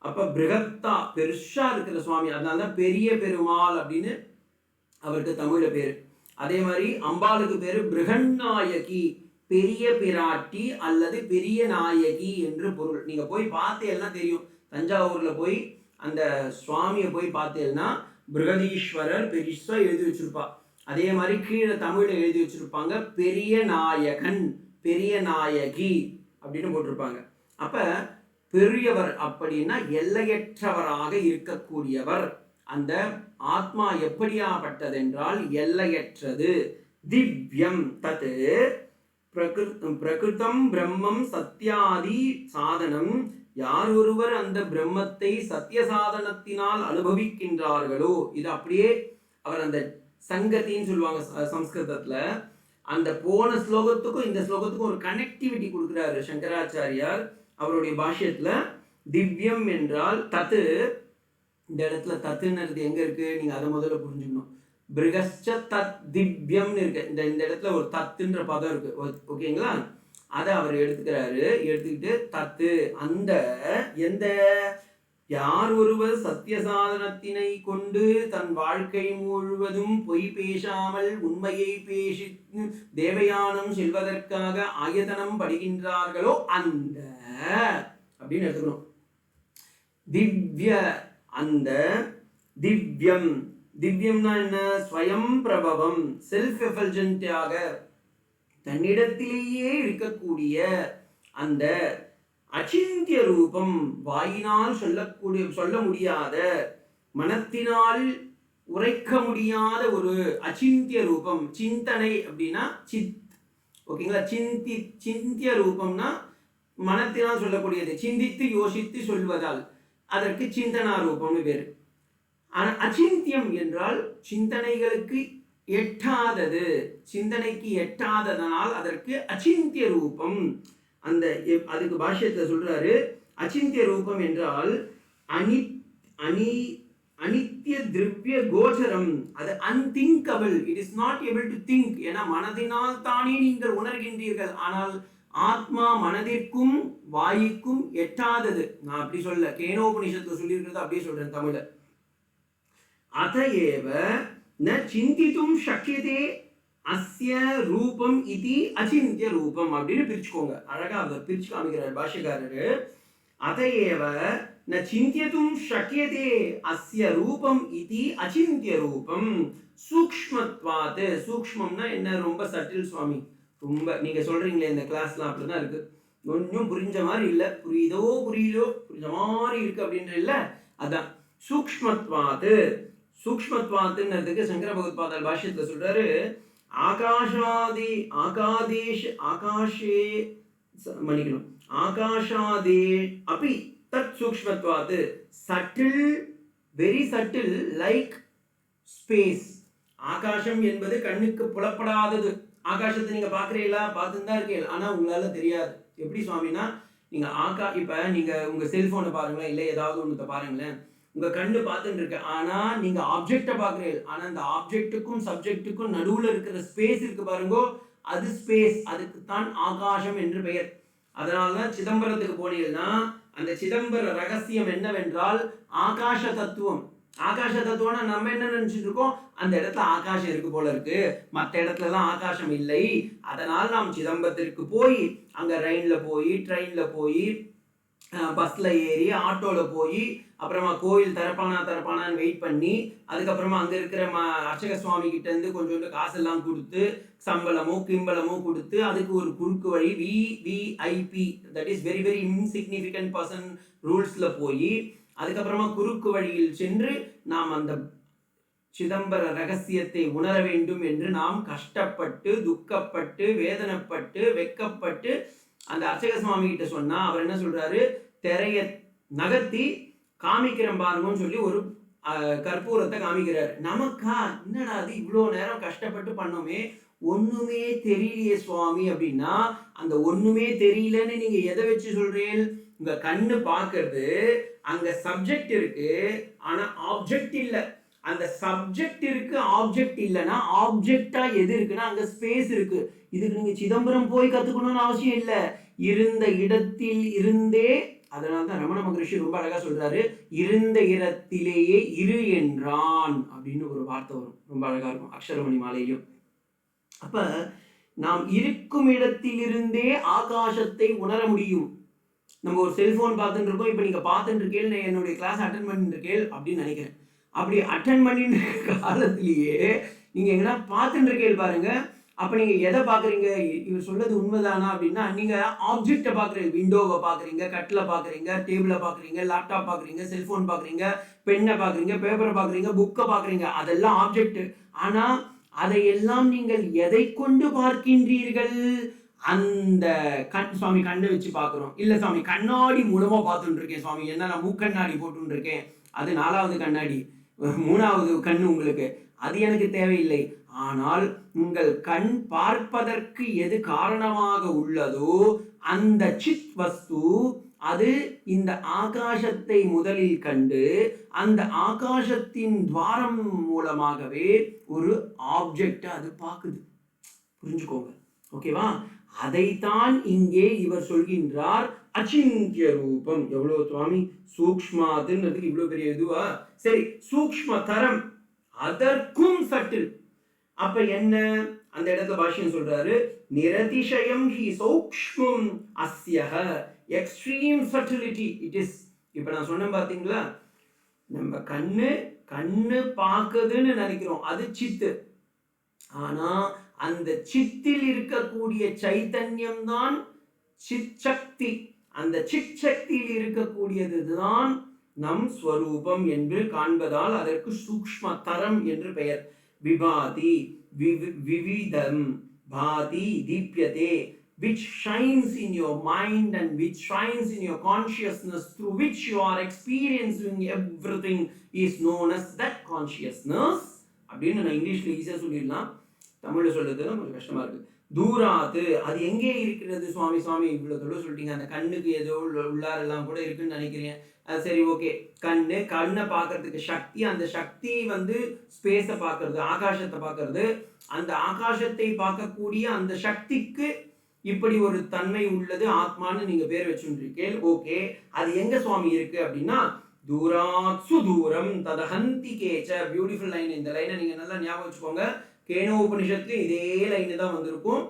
அப்ப பிருகத்தா பெருசா இருக்கிற சுவாமி, அதனாலதான் பெரிய பெருமாள் அப்படின்னு அவருக்கு தமிழ்ல பேரு. அதே மாதிரி அம்பாளுக்கு பேரு பிருகநாயகி, பெரிய பிராட்டி அல்லது பெரிய நாயகி என்று பொருள். நீங்க போய் பார்த்தேன்னா தெரியும். தஞ்சாவூர்ல போய் அந்த சுவாமியை போய் பார்த்தேன்னா பிருகதீஸ்வரர் பெருசா எழுதி வச்சிருப்பா. அதே மாதிரி கீழே தமிழ்ல எழுதி வச்சிருப்பாங்க பெரிய நாயகன், பெரிய நாயகி அப்படின்னு போட்டிருப்பாங்க. அப்ப பெரியவர் அப்படின்னா எல்லையற்றவராக இருக்கக்கூடியவர். அந்த ஆத்மா எப்படியாப்பட்டது என்றால் எல்லையற்றது. திவ்யம் தத் பிரகிருதம் பிரம்மம் சத்யாதி சாதனம். யார் ஒருவர் அந்த பிரம்மத்தை சத்திய சாதனத்தினால் அனுபவிக்கின்றார்களோ, இது அப்படியே அவர் அந்த சங்கத்தின்னு சொல்லுவாங்க சம்ஸ்கிருதத்துல, அந்த போன ஸ்லோகத்துக்கும் இந்த ஸ்லோகத்துக்கும் ஒரு கனெக்டிவிட்டி கொடுக்குறாரு சங்கராச்சாரியார் அவருடைய பாஷ்யத்துல. திவ்யம் என்றால் தத்து. இந்த இடத்துல தத்துன்றது எங்க இருக்கு, நீங்க அதை முதல்ல புரிஞ்சுக்கணும். பிருகஸ்ச தத் திவ்யம்னு இருக்கு. இந்த இடத்துல ஒரு தத்துன்ற பதம் இருக்கு, ஓகேங்களா? அதை அவர் எடுத்துக்கிறாரு. எடுத்துக்கிட்டு தத்து அந்த எந்த யார் ஒருவர் சத்திய சாதனத்தினை கொண்டு தன் வாழ்க்கை முழுவதும் பொய் பேசாமல் உண்மையை பேசி தேவயானம் செல்வதற்காக ஆயத்தனம் படுகின்றார்களோ அந்த அப்படின்னு எடுத்துக்கணும். திவ்ய அந்த திவ்யம். திவ்யம்னா என்ன? ஸ்வயம் பிரபவம், செல்ஃப் எஃபல்ஜென்டாக தன்னிடத்திலேயே இருக்கக்கூடிய அந்த அச்சிந்திய ரூபம், வாயினால் சொல்ல முடியாத, மனத்தினால் உரைக்க முடியாத ஒரு அச்சிந்திய ரூபம். சிந்தனை அப்படின்னா சித், ஓகேங்களா? சிந்திய ரூபம்னா மனத்தினால் சொல்லக்கூடியது, சிந்தித்து யோசித்து சொல்வதால் அதற்கு சிந்தனா ரூபம்னு பேரு. ஆனா அச்சிந்தியம் என்றால் சிந்தனைகளுக்கு எட்டாதது, சிந்தனைக்கு எட்டாததனால் அதற்கு அச்சிந்திய ரூபம். அந்த அதுக்கு பாஷ்யத்துல சொல்றாரு, அச்சிந்திய ரூபம் என்றால் அனித்திய திரவிய கோச்சரம், அது unthinkable, it is not able to think. ஏன்னா மனதினால் தானே நீங்கள் உணர்கின்றீர்கள், ஆனால் ஆத்மா மனதிற்கும் வாய்க்கும் எட்டாதது. நான் அப்படி சொல்ல, கேனோபனிஷத்துல சொல்லியிருக்கிறது அப்படியே சொல்றேன் தமிழ்ல. அதையேவ ந சிந்தித்தும் சக்கியதே அஸ்ய ரூபம் இது அச்சிந்திய ரூபம் அப்படின்னு பிரிச்சுக்கோங்க. அழகா அதை பிரிச்சு காமிக்கிறார் பாஷ்யக்காரரு. அதையேவ ந சிந்தியதும் சக்கியதே அஸ்ய ரூபம் இது அச்சிந்திய ரூபம் சூக்ஷ்மத்வாத். சூக்ஷ்மம்னா என்ன? ரொம்ப சட்டில் சுவாமி. ரொம்ப நீங்க சொல்றீங்களே இந்த கிளாஸ்லாம் அப்படிதான் இருக்கு, கொஞ்சம் புரிஞ்ச மாதிரி இல்லை, புரியுதோ புரியலோ புரிஞ்ச மாதிரி இருக்கு அப்படின்ற இல்ல, அதான் சூக்ஷ்மத்வாத். சூக்ஷ்மத்வாத்துன்றதுக்கு சங்கர பகவத்பாதால் பாஷ்யத்துல சொல்றாரு, ஆகாஷாதி ஆகாஷே மன்னிக்கணும், ஆகாஷாதே அப்படி தத் சூக்ஷ்மத்வாத். Subtle, very subtle, like space. ஆகாசம் என்பது கண்ணுக்கு புலப்படாதது. ஆகாசத்தை நீங்க பாக்குறீங்களா? பார்த்துன்னு தான் இருக்கீங்க, ஆனா உங்களால தெரியாது. எப்படி சுவாமினா, நீங்க இப்ப நீங்க உங்க செல்போனை பாருங்களேன், இல்லை ஏதாவது ஒண்ணுத்த பாருங்களேன், உங்க கண்ணு பார்த்துட்டு இருக்கு, ஆனா நீங்க ஆப்ஜெக்டை பாக்குறீங்க, ஆனா அந்த ஆப்ஜெக்டுக்கும் சப்ஜெக்டுக்கும் நடுவுல இருக்கிற ஸ்பேஸ் இருக்கு பாருங்க, அது ஸ்பேஸ், அதுக்கு தான் ஆகாசம் என்று பெயர். அதனாலதான் சிதம்பரத்துக்கு போனீங்கன்னா அந்த சிதம்பர ரகசியம் என்னவென்றால் ஆகாச தத்துவம். ஆகாச தத்துவம்னா நம்ம என்ன நினைச்சிட்டு இருக்கோம், அந்த இடத்துல ஆகாசம் இருக்கு போல இருக்கு, மற்ற இடத்துல எல்லாம் ஆகாசம் இல்லை. அதனால் நாம் சிதம்பரத்திற்கு போய் அங்க ரயில்ல போய், ட்ரெயின்ல போய், பஸ்ல ஏறி, ஆட்டோல போய், அப்புறமா கோயில் திறப்பானான்னு வெயிட் பண்ணி, அதுக்கப்புறமா அங்க இருக்கிற அர்ச்சக சுவாமி கிட்ட இருந்து கொஞ்சோண்டு காசெல்லாம் கொடுத்து, சம்பளமோ கிம்பளமோ கொடுத்து, அதுக்கு ஒரு குறுக்கு வழி VVIP, that is very very insignificant person ரூல்ஸ்ல போய், அதுக்கப்புறமா குறுக்கு வழியில் சென்று நாம் அந்த சிதம்பர ரகசியத்தை உணர வேண்டும் என்று நாம் கஷ்டப்பட்டு, துக்கப்பட்டு, வேதனைப்பட்டு, வெக்கப்பட்டு அந்த அர்ச்சக சுவாமி கிட்ட சொன்னா அவர் என்ன சொல்றாரு, திரைய நகர்த்தி காமிக்கிறேன் பாருங்கன்னு சொல்லி ஒரு கற்பூரத்தை காமிக்கிறாரு. நமக்கா என்னடா அது, இவ்வளோ நேரம் கஷ்டப்பட்டு பண்ணோமே, ஒண்ணுமே தெரியலையே சுவாமி அப்படின்னா, அந்த ஒண்ணுமே தெரியலன்னு நீங்க எதை வச்சு சொல்றீங்க? உங்க கண்ணு பாக்குறது, அங்க சப்ஜெக்ட் இருக்கு, ஆனா ஆப்ஜெக்ட் இல்ல. அந்த சப்ஜெக்ட் இருக்கு, ஆப்ஜெக்ட் இல்லைன்னா ஆப்ஜெக்டா எது இருக்குன்னா அங்க ஸ்பேஸ் இருக்கு. இதுக்கு நீங்க சிதம்பரம் போய் கத்துக்கணும்னு அவசியம் இல்லை, இருந்த இடத்தில் இருந்தே. அதனால்தான் ரமண மகரிஷி ரொம்ப அழகா சொல்றாரு, இருந்த இடத்திலேயே இரு என்றான் அப்படின்னு ஒரு வார்த்தை வரும், ரொம்ப அழகா இருக்கும் அக்ஷரமணி மாலையிலும். அப்ப நாம் இருக்கும் இடத்திலிருந்தே ஆகாசத்தை உணர முடியும். நம்ம ஒரு செல்போன் பார்த்துட்டு இருக்கோம், இப்ப நீங்க பார்த்துட்டு இருக்கேன், என்னுடைய கிளாஸ் அட்டன் பண்ணிட்டு இருக்கேன் அப்படின்னு நினைக்கிறேன். அப்படி அட்டன் பண்ணிட்டு இருக்க காலத்திலேயே நீங்க எங்கன்னா பார்த்துட்டு இருக்கேன் பாருங்க, அப்ப நீங்க எதை பாக்குறீங்க, இவர் சொல்றது உண்மைதானா அப்படின்னா, நீங்க ஆப்ஜெக்டை பாக்குறீங்க, விண்டோவை பாக்குறீங்க, கட்டில பாக்குறீங்க, டேபிள பாக்குறீங்க, லேப்டாப் பாக்குறீங்க, செல்போன் பாக்குறீங்க, பெண்ணை பாக்குறீங்க, பேப்பரை பாக்குறீங்க, புக்கை பாக்குறீங்க, அதெல்லாம் ஆப்ஜெக்ட். ஆனா அதையெல்லாம் நீங்கள் எதை கொண்டு பார்க்கின்றீர்கள்? அந்த சுவாமி கண்ணை வச்சு பாக்குறோம், இல்ல சுவாமி கண்ணாடி மூலமா பார்த்துட்டு இருக்கேன் சுவாமி, என்ன நான் மூக்கண்ணாடி போட்டு இருக்கேன், அது 4வது கண்ணாடி, 3வது கண்ணு உங்களுக்கு. அது எனக்கு தேவையில்லை. ஆனால் உங்கள் கண் பார்ப்பதற்கு எது காரணமாக உள்ளதோ அந்த சித் வஸ்து அது இந்த ஆகாசத்தை முதலில் கண்டு அந்த ஆகாசத்தின் துவாரம் மூலமாகவே ஒரு ஆப்ஜெக்ட் அது பார்க்குது. புரிஞ்சுக்கோங்க, ஓகேவா? அதைத்தான் இங்கே இவர் சொல்கின்றார் அச்சிந்திய ரூபம். எவ்வளவு சுவாமி சூக்ஷ்மாதுன்றதுக்கு இவ்வளவு பெரிய இதுவா? சரி, சூக்ஷ்ம தரம், அதற்கும் சட்டில். அப்ப என்ன அந்த இடத்துல பாஷ்யம் சொல்றாரு, நிரதிசயம் ஹி சூக்ஷ்மம் அஸ்யஹ எக்ஸ்ட்ரீம் சட்டிலிட்டி இட் இஸ். இப்ப நான் சொன்னேன் பாத்தீங்களா, நம்ம கண்ணு பார்க்குதுன்னு நினைக்கிறோம், அது சித்து. ஆனா அந்த சித்தில் இருக்கக்கூடிய சைத்தன்யம் தான் சித் சக்தி. அந்த சித் சக்தியில் இருக்கக்கூடியதுதான் நம் ஸ்வரூபம் என்று காண்பதால் அதற்கு சூக்ஷ்ம தரம் என்று பெயர். விபாதி விவிதம் பாதி தீப்யதே, which shines in your mind and which shines in your consciousness, through which you are experiencing everything is known as that consciousness. அப்படின்னு நான் இங்கிலீஷ்ல ஈஸியா சொல்லிடலாம், தமிழ்ல சொல்றது கொஞ்சம் கஷ்டமா இருக்கு. தூராத்து, அது எங்கே இருக்கிறது சுவாமி? இவ்வளவு தொழில் சொல்லிட்டீங்க, அந்த கண்ணுக்கு ஏதோ உள்ளாரெல்லாம் கூட இருக்குன்னு நினைக்கிறேன். சரி, ஓகே. கண்ணை பார்க்கறதுக்கு சக்தி, அந்த சக்தி ஸ்பேஸை பார்க்கறது, ஆகாசத்தை பார்க்கறது. அந்த ஆகாசத்தை பார்க்கக்கூடிய அந்த சக்திக்கு இப்படி ஒரு தன்மை உள்ளது, ஆத்மான்னு நீங்க பேர் வச்சுருக்கீங்க. ஓகே, அது எங்க சுவாமி இருக்கு அப்படின்னா, தூராத்சு தூரம் ததஹந்தி கேச்ச. Beautiful line. இந்த லைனை நீங்க நல்லா ஞாபகம் வச்சுக்கோங்க. கேனோபனிஷத்துலயும் இதே லைன் தான் வந்திருக்கும்,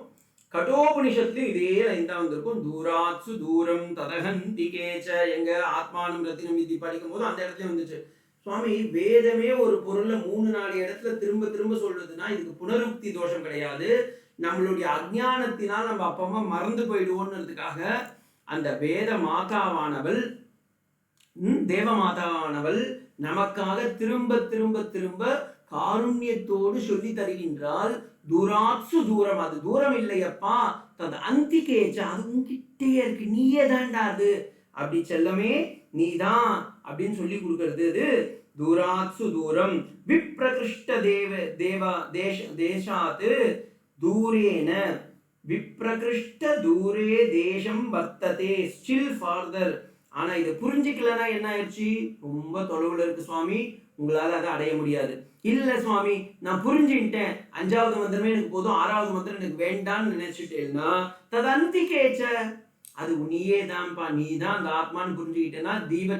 கட்டோபனிஷத்துலயும் இதே லைன் தான் வந்திருக்கும். தூராத்சு தூரம் ததஹந்தி கேச்ச. எங்க ஆத்மானம் ரத்தினம் விதி படிக்கும் போது அந்த இடத்துல வந்துச்சு. சுவாமி, வேதமே ஒரு பொருளை 3-4 இடத்துல திரும்ப திரும்ப சொல்றதுன்னா இதுக்கு புனருக்தி தோஷம் கிடையாது. நம்மளுடைய அஜ்ஞானத்தினால் நம்ம அப்பமா மறந்து போயிடுவோன்றதுக்காக அந்த வேத மாதாவானவள், தேவ மாதாவானவள் நமக்காக திரும்ப திரும்ப திரும்ப காருண்யத்தோடு சொல்லி தருகின்றால். தூராத்சு தூரம், அது தூரம் இல்லையப்பா, தது அந்திகேச்ச, அது உன்கிட்டே இருக்கு, நீயே தாண்டா அது, அப்படி செல்லமே நீதான் அப்படின்னு சொல்லி கொடுக்கறது. இது தூராத்சு தூரம். விப்ரகிருஷ்ட தேசாத்து தூரேன, விப்ரகிருஷ்ட தூரே தேசம் வர்த்ததே, ஸ்டில் ஃபார்தர். ஆனா இது புரிஞ்சுக்கலன்னா என்ன ஆயிடுச்சு? ரொம்ப தொலைவுல இருக்கு சுவாமி, உங்களால அதை அடைய முடியாது. இல்ல சுவாமி, நான் புரிஞ்சுட்டேன், 5வது மந்திரமே எனக்கு போதும், 6வது மந்திரம் எனக்கு வேண்டான்னு நினைச்சுட்டேன்னா ததந்திகேச்ச, அது நீயே தான்ப்பா, நீ தான் அந்த ஆத்மான்னு புரிஞ்சுக்கிட்டேன்னா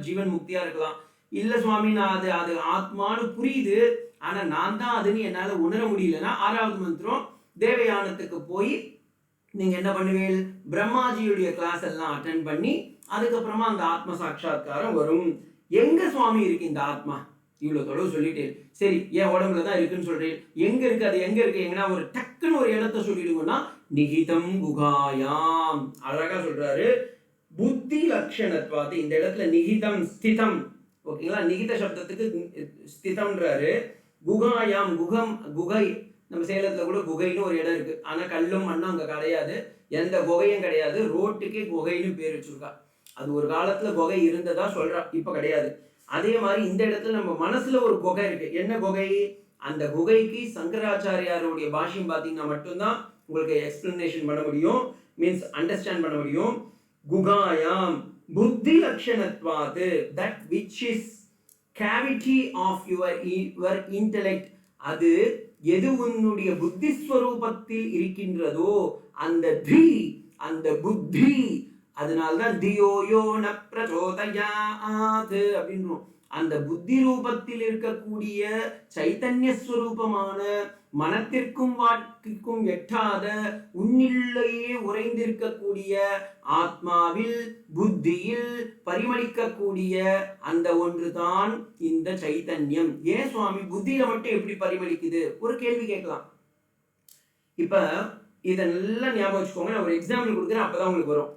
ஜீவன் முக்தியா இருக்கலாம். இல்ல சுவாமி, நான் அது ஆத்மான்னு புரியுது, ஆனா நான் தான் அதுன்னு என்னால உணர முடியலன்னா 6வது மந்திரம் தேவயானத்துக்கு போய் நீங்க என்ன பண்ணுவீங்க? பிரம்மாஜியுடைய கிளாஸ் எல்லாம் அட்டென்ட் பண்ணி அதுக்கப்புறமா அந்த ஆத்ம சாட்சா்காரம் வரும். எங்க சுவாமி இருக்கு இந்த ஆத்மா? இவ்வளவு தொலைவு சொல்லிட்டேன். சரி, என் உடம்புல தான் இருக்குன்னு சொல்றேன், எங்க இருக்கு? அது எங்க இருக்கு? எங்கன்னா ஒரு டக்குன்னு ஒரு இடத்த சொல்லிடுங்கன்னா, நிகிதம் குகாயாம். அழகா சொல்றாரு, புத்தி லட்சணத்வாது. இந்த இடத்துல நிகிதம் ஸ்திதம், ஓகேங்களா? நிகித சப்தத்துக்கு ஸ்திதம்ன்றாரு. குகாயாம், குகம், குகை. நம்ம சேலத்துல கூட குகைன்னு ஒரு இடம் இருக்கு, ஆனா கல்லும் மண்ணும் அங்க கிடையாது, எந்த குகையும் கிடையாது. ரோட்டுக்கே குகைன்னு பேர் வச்சிருக்கா. அது ஒரு காலத்துல குகை இருந்ததா சொல்றா, இப்ப கிடையாது. அதே மாதிரி இந்த இடத்துல நம்ம மனசுல ஒரு குகை இருக்கு. என்ன குகை? அந்த குகைக்கு சங்கராச்சாரியாருடைய பாஷ்யம் பார்த்தீங்கன்னா மட்டும்தான் உங்களுக்கு எக்ஸ்பிளனேஷன் பண்ண முடியும், மீன்ஸ் அண்டர்ஸ்டாண்ட் பண்ண முடியும். குகாயாம் புத்தி லட்சணத்வாது, that which is cavity of your intellect. அது எது உன்னுடைய புத்தி ஸ்வரூபத்தில் இருக்கின்றதோ அந்த தி, அந்த புத்தி. அதனால்தான் தியோயோ ந பிரச்சோதயாத் அப்படின்றோம். அந்த புத்தி ரூபத்தில் இருக்கக்கூடிய சைத்தன்ய ஸ்வரூபமான மனத்திற்கும் வாக்கிற்கும் எட்டாத உன்னிலேயே உறைந்திருக்கக்கூடிய ஆத்மாவில் புத்தியில் பரிமளிக்கக்கூடிய அந்த ஒன்றுதான் இந்த சைத்தன்யம். ஏன் சுவாமி புத்தியில மட்டும் எப்படி பரிமளிக்குது? ஒரு கேள்வி கேட்கலாம். இப்ப இதை நல்லா ஞாபகம் வச்சுக்கோங்க, நான் ஒரு எக்ஸாம்பிள் கொடுக்குறேன், அப்பதான் உங்களுக்கு வரும்.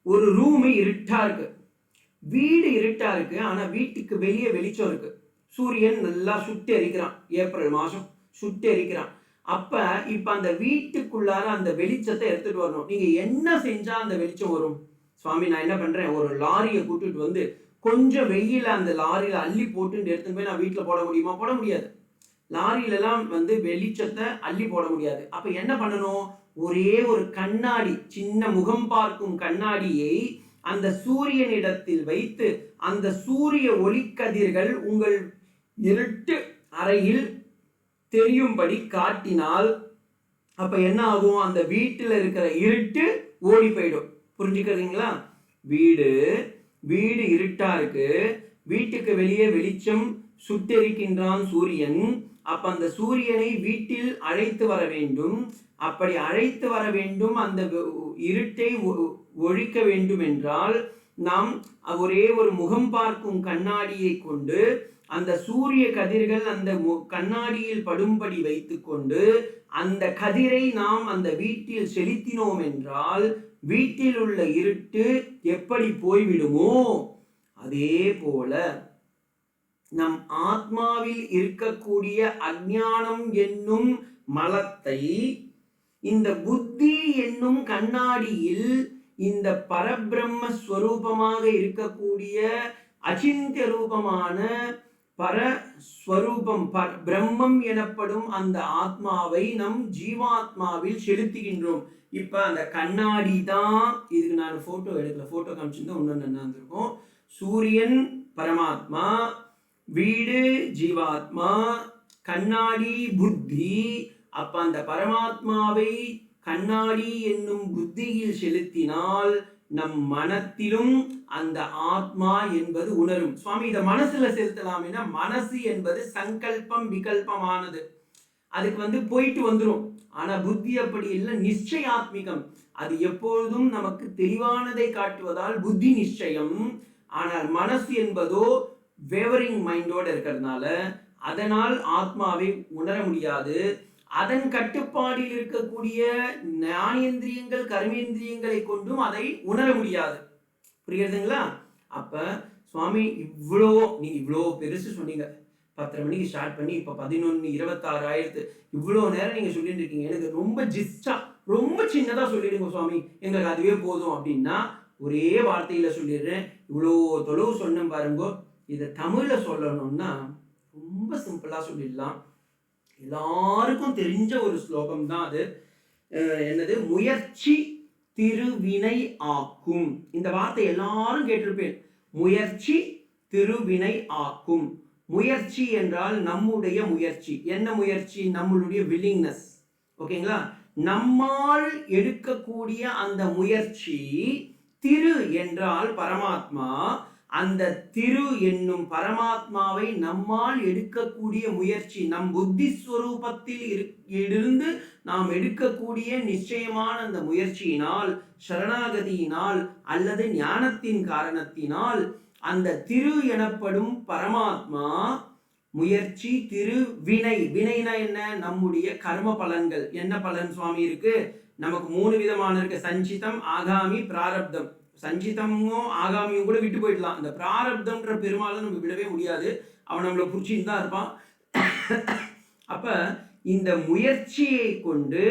ஒரு ரூமு இருட்டா இருக்கு, வீடு இருட்டா இருக்கு, ஆனா வீட்டுக்கு வெளியே வெளிச்சம் இருக்கு. சூரியன் நல்லா சுட்டு எரிக்கிறான், ஏப்ரல் மாசம் சுட்டு எரிக்கிறான். இப்ப அந்த வீட்டுக்குள்ளார அந்த வெளிச்சத்தை எடுத்துட்டு வரணும். நீங்க என்ன செஞ்சா அந்த வெளிச்சம் வரும்? சுவாமி, நான் என்ன பண்றேன், ஒரு லாரியை கூட்டிட்டு கொஞ்சம் வெயில அந்த லாரியில அள்ளி போட்டு எடுத்துட்டு போய் நான் வீட்டுல போட முடியுமா? போட முடியாது. லாரியிலலாம் வெளிச்சத்தை அள்ளி போட முடியாது. அப்ப என்ன பண்ணணும்? ஒரே ஒரு கண்ணாடி, சின்ன முகம் பார்க்கும் கண்ணாடியை அந்த சூரியனிடத்தில் வைத்து அந்த சூரிய ஒளிக்கதிர்கள் உங்கள் இருட்டு அறையில் தெரியும்படி காட்டினால் அப்ப என்ன ஆகும்? அந்த வீட்டில் இருக்கிற இருட்டு ஓடி போயிடும். புரிஞ்சுக்கிறீங்களா? வீடு இருட்டா இருக்கு, வீட்டுக்கு வெளியே வெளிச்சம் சுட்டெரிக்கின்றான் சூரியன். அப்ப அந்த சூரியனை வீட்டில் அழைத்து வர வேண்டும். அப்படி அழைத்து வர வேண்டும், அந்த இருட்டை ஒழிக்க வேண்டும் என்றால் நாம் ஒரே ஒரு முகம் பார்க்கும் கண்ணாடியை கொண்டு அந்த சூரிய கதிர்கள் அந்த கண்ணாடியில் படும்படி வைத்துக்கொண்டு அந்த கதிரை நாம் அந்த வீட்டில் செலுத்தினோம் என்றால் வீட்டில் உள்ள இருட்டு எப்படி போய்விடுமோ அதே போல நம் ஆத்மாவில் இருக்கக்கூடிய அஞ்ஞானம் என்னும் மலத்தை இந்த புத்தி என்னும் கண்ணாடியில் இந்த பரபிரம்ம ஸ்வரூபமாக இருக்கக்கூடிய அச்சிந்திய ரூபமான பரஸ்வரூபம் பிரம்மம் எனப்படும் அந்த ஆத்மாவை நம் ஜீவாத்மாவில் செலுத்துகின்றோம். இப்ப அந்த கண்ணாடி தான், இதுக்கு நான் போட்டோ எடுக்கல, போட்டோ காமிச்சிருந்தா இன்னும் நல்லா இருந்திருக்கும். சூரியன் பரமாத்மா, வீடு ஜீவாத்மா, கண்ணாடி புத்தி. அப்ப அந்த பரமாத்மாவை கண்ணாடி என்னும் புத்தியில் செலுத்தினால் நம் மனத்திலும் அந்த ஆத்மா என்பது உணரும். சுவாமி இதை மனசுல செலுத்தலாம்னா, மனசு என்பது சங்கல்பம் விகல்பமானது, அதுக்கு போயிட்டு வந்துடும். ஆனா புத்தி அப்படி இல்லை, நிச்சயாத்மிகம். அது எப்பொழுதும் நமக்கு தெளிவானதை காட்டுவதால் புத்தி நிச்சயம். ஆனால் மனசு என்பதோ வேவரிங் மைண்டோட இருக்கிறதுனால அதனால் ஆத்மாவை உணர முடியாது. அதன் கட்டுப்பாடில் இருக்கக்கூடிய ஞானேந்திரியங்கள் கர்மேந்திரியங்களை கொண்டும் அதை உணர முடியாது. புரியுதுங்களா? அப்ப சுவாமி நீங்க இவ்வளோ பெருசு சொன்னீங்க. 10:30 மணிக்கு ஸ்டார்ட் பண்ணி இப்ப 11:26 ஆயிடுத்து. இவ்வளோ நேரம் நீங்க சொல்லிட்டு இருக்கீங்க. எனக்கு ரொம்ப ஜிஸ்டா, ரொம்ப சின்னதா சொல்லிடுங்க சுவாமி, எங்களுக்கு அதுவே போதும் அப்படின்னா ஒரே வார்த்தையில சொல்லிடுறேன். இவ்வளோ தொலைவு சொன்ன பாருங்க. இதை தமிழ்ல சொல்லணும்னா ரொம்ப சிம்பிளா சொல்லிடலாம். எல்லாருக்கும் தெரிஞ்ச ஒரு ஸ்லோகம் தான் அது. என்னது? முயற்சி திருவினை ஆக்கும். இந்த வார்த்தை எல்லாரும் கேட்டிருப்பேன். முயற்சி திருவினை ஆக்கும். முயற்சி என்றால் நம்முடைய முயற்சி. என்ன முயற்சி? நம்மளுடைய வில்லிங்னஸ். ஓகேங்களா? நம்மால் எடுக்கக்கூடிய அந்த முயற்சி. திரு என்றால் பரமாத்மா. அந்த திரு என்னும் பரமாத்மாவை நம்மால் எடுக்கக்கூடிய முயற்சி, நம் புத்தி ஸ்வரூபத்தில் இருந்து நாம் எடுக்கக்கூடிய நிச்சயமான அந்த முயற்சியினால், சரணாகதியினால் அல்லது ஞானத்தின் காரணத்தினால் அந்த திரு எனப்படும் பரமாத்மா முயற்சி திரு வினை. வினைனா என்ன? நம்முடைய கர்ம பலன்கள். என்ன பலன் சுவாமி இருக்கு? நமக்கு 3 விதமான இருக்கு. சஞ்சிதம், ஆகாமி, பிராரப்தம். சஞ்சிதமும் ஆகாமியும் கூட விட்டு போயிடலாம். இந்த பிராரப்தம்ன்ற பெருமாளை நம்ம விடவே முடியாது. அவன் நம்மளை புரிச்சுன்னு தான் இருப்பான். அப்ப இந்த முயற்சியை கொண்டு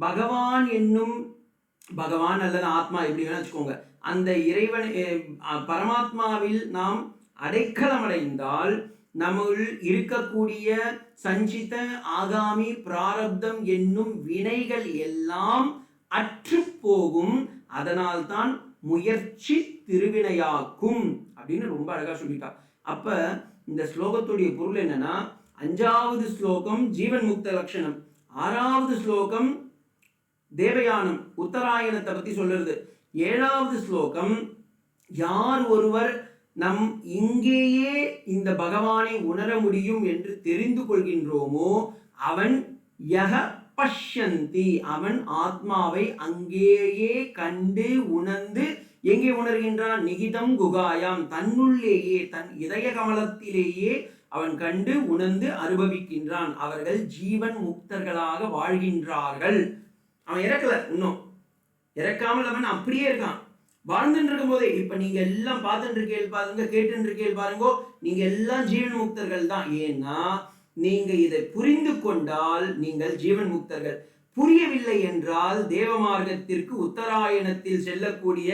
பகவான் என்னும், பகவான் அல்லது ஆத்மா எப்படி வேணா வச்சுக்கோங்க, அந்த இறைவன் பரமாத்மாவில் நாம் அடைக்கலம் அடைந்தால் நம்முள் இருக்கக்கூடிய சஞ்சித, ஆகாமி, பிராரப்தம் என்னும் வினைகள் எல்லாம் அற்று போகும். அதனால்தான் முயற்சி திருவினையாக்கும் அப்படின்னு ரொம்ப அழகா சொல்லிட்டா. அப்ப இந்த ஸ்லோகத்துடைய பொருள் என்னன்னா, 5வது ஸ்லோகம் ஜீவன் முக்த லட்சணம், 6வது ஸ்லோகம் தேவயானம் உத்தராயணத்தை பத்தி சொல்லுறது, 7வது ஸ்லோகம் யார் ஒருவர் நம் இங்கேயே இந்த பகவானை உணர முடியும் என்று தெரிந்து கொள்கின்றோமோ அவன் யக பஷ்யந்தி, அவன் ஆத்மாவை அங்கேயே கண்டு உணர்ந்து, எங்கே உணர்கின்றான்? நிகிதம் குகாயாம், தன்னுள்ளேயே, தன் இதய கமலத்திலேயே அவன் கண்டு உணர்ந்து அனுபவிக்கின்றான். அவர்கள் ஜீவன் முக்தர்களாக வாழ்கின்றார்கள். அவன் இறக்கல, இன்னும் இறக்காமல் அவன் அப்படியே இருக்கான், வாழ்ந்துட்டு இருக்கும் போதே. இப்ப நீங்க எல்லாம் பார்த்துட்டு இருக்கேள் பாருங்க, கேட்டு இருக்கேள் பாருங்க, நீங்க எல்லாம் ஜீவன் முக்தர்கள் தான். ஏன்னா நீங்க இதை புரிந்து கொண்டால் நீங்கள் ஜீவன் முக்தர்கள். புரியவில்லை என்றால் தேவ மார்க்கத்திற்கு உத்தராயணத்தில் செல்லக்கூடிய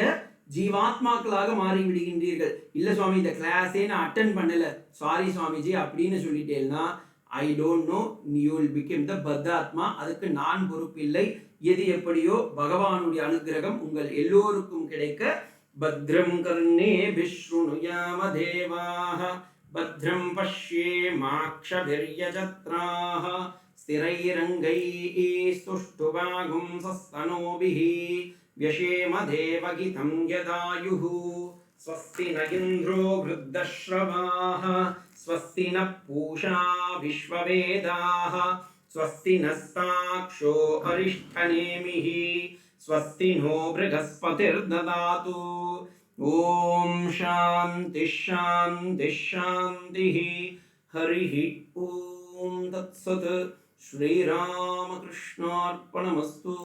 ஜீவாத்மாக்களாக மாறிவிடுகின்றீர்கள். இல்ல சுவாமி, இந்த கிளாஸே நான் அட்டன் பண்ணல, சாரி சுவாமிஜி அப்படின்னு சொல்லிட்டேன்னா I don't know, you will become the பத்தாத்மா. அதுக்கு நான் பொறுப்பில்லை. எது எப்படியோ பகவானுடைய அனுகிரகம் உங்கள் எல்லோருக்கும் கிடைக்க. பத்ரம் கர்ணேபிः ஷ்ருணுயாம தேவாः பத்ரம் பஷ்யேமாக்ஷபிர்யஜத்ராः ஸ்திரைரங்கைः சுஷ்டுவாகும்சஸ்தனோபிः व्यशेम देवगितं यदायुः स्वस्ति न इन्द्रो वृद्धश्रवाः स्वस्ति नः पूषा विश्ववेदाः स्वस्ति नस्ताक्षो अरिष्ठनेमिः स्वस्ति नो बृहस्पतिर्ददातु। ॐ शान्तिः शान्तिः शान्तिः। हरिः ॐ तत्सत्। श्रीरामकृष्णार्पणमस्तु।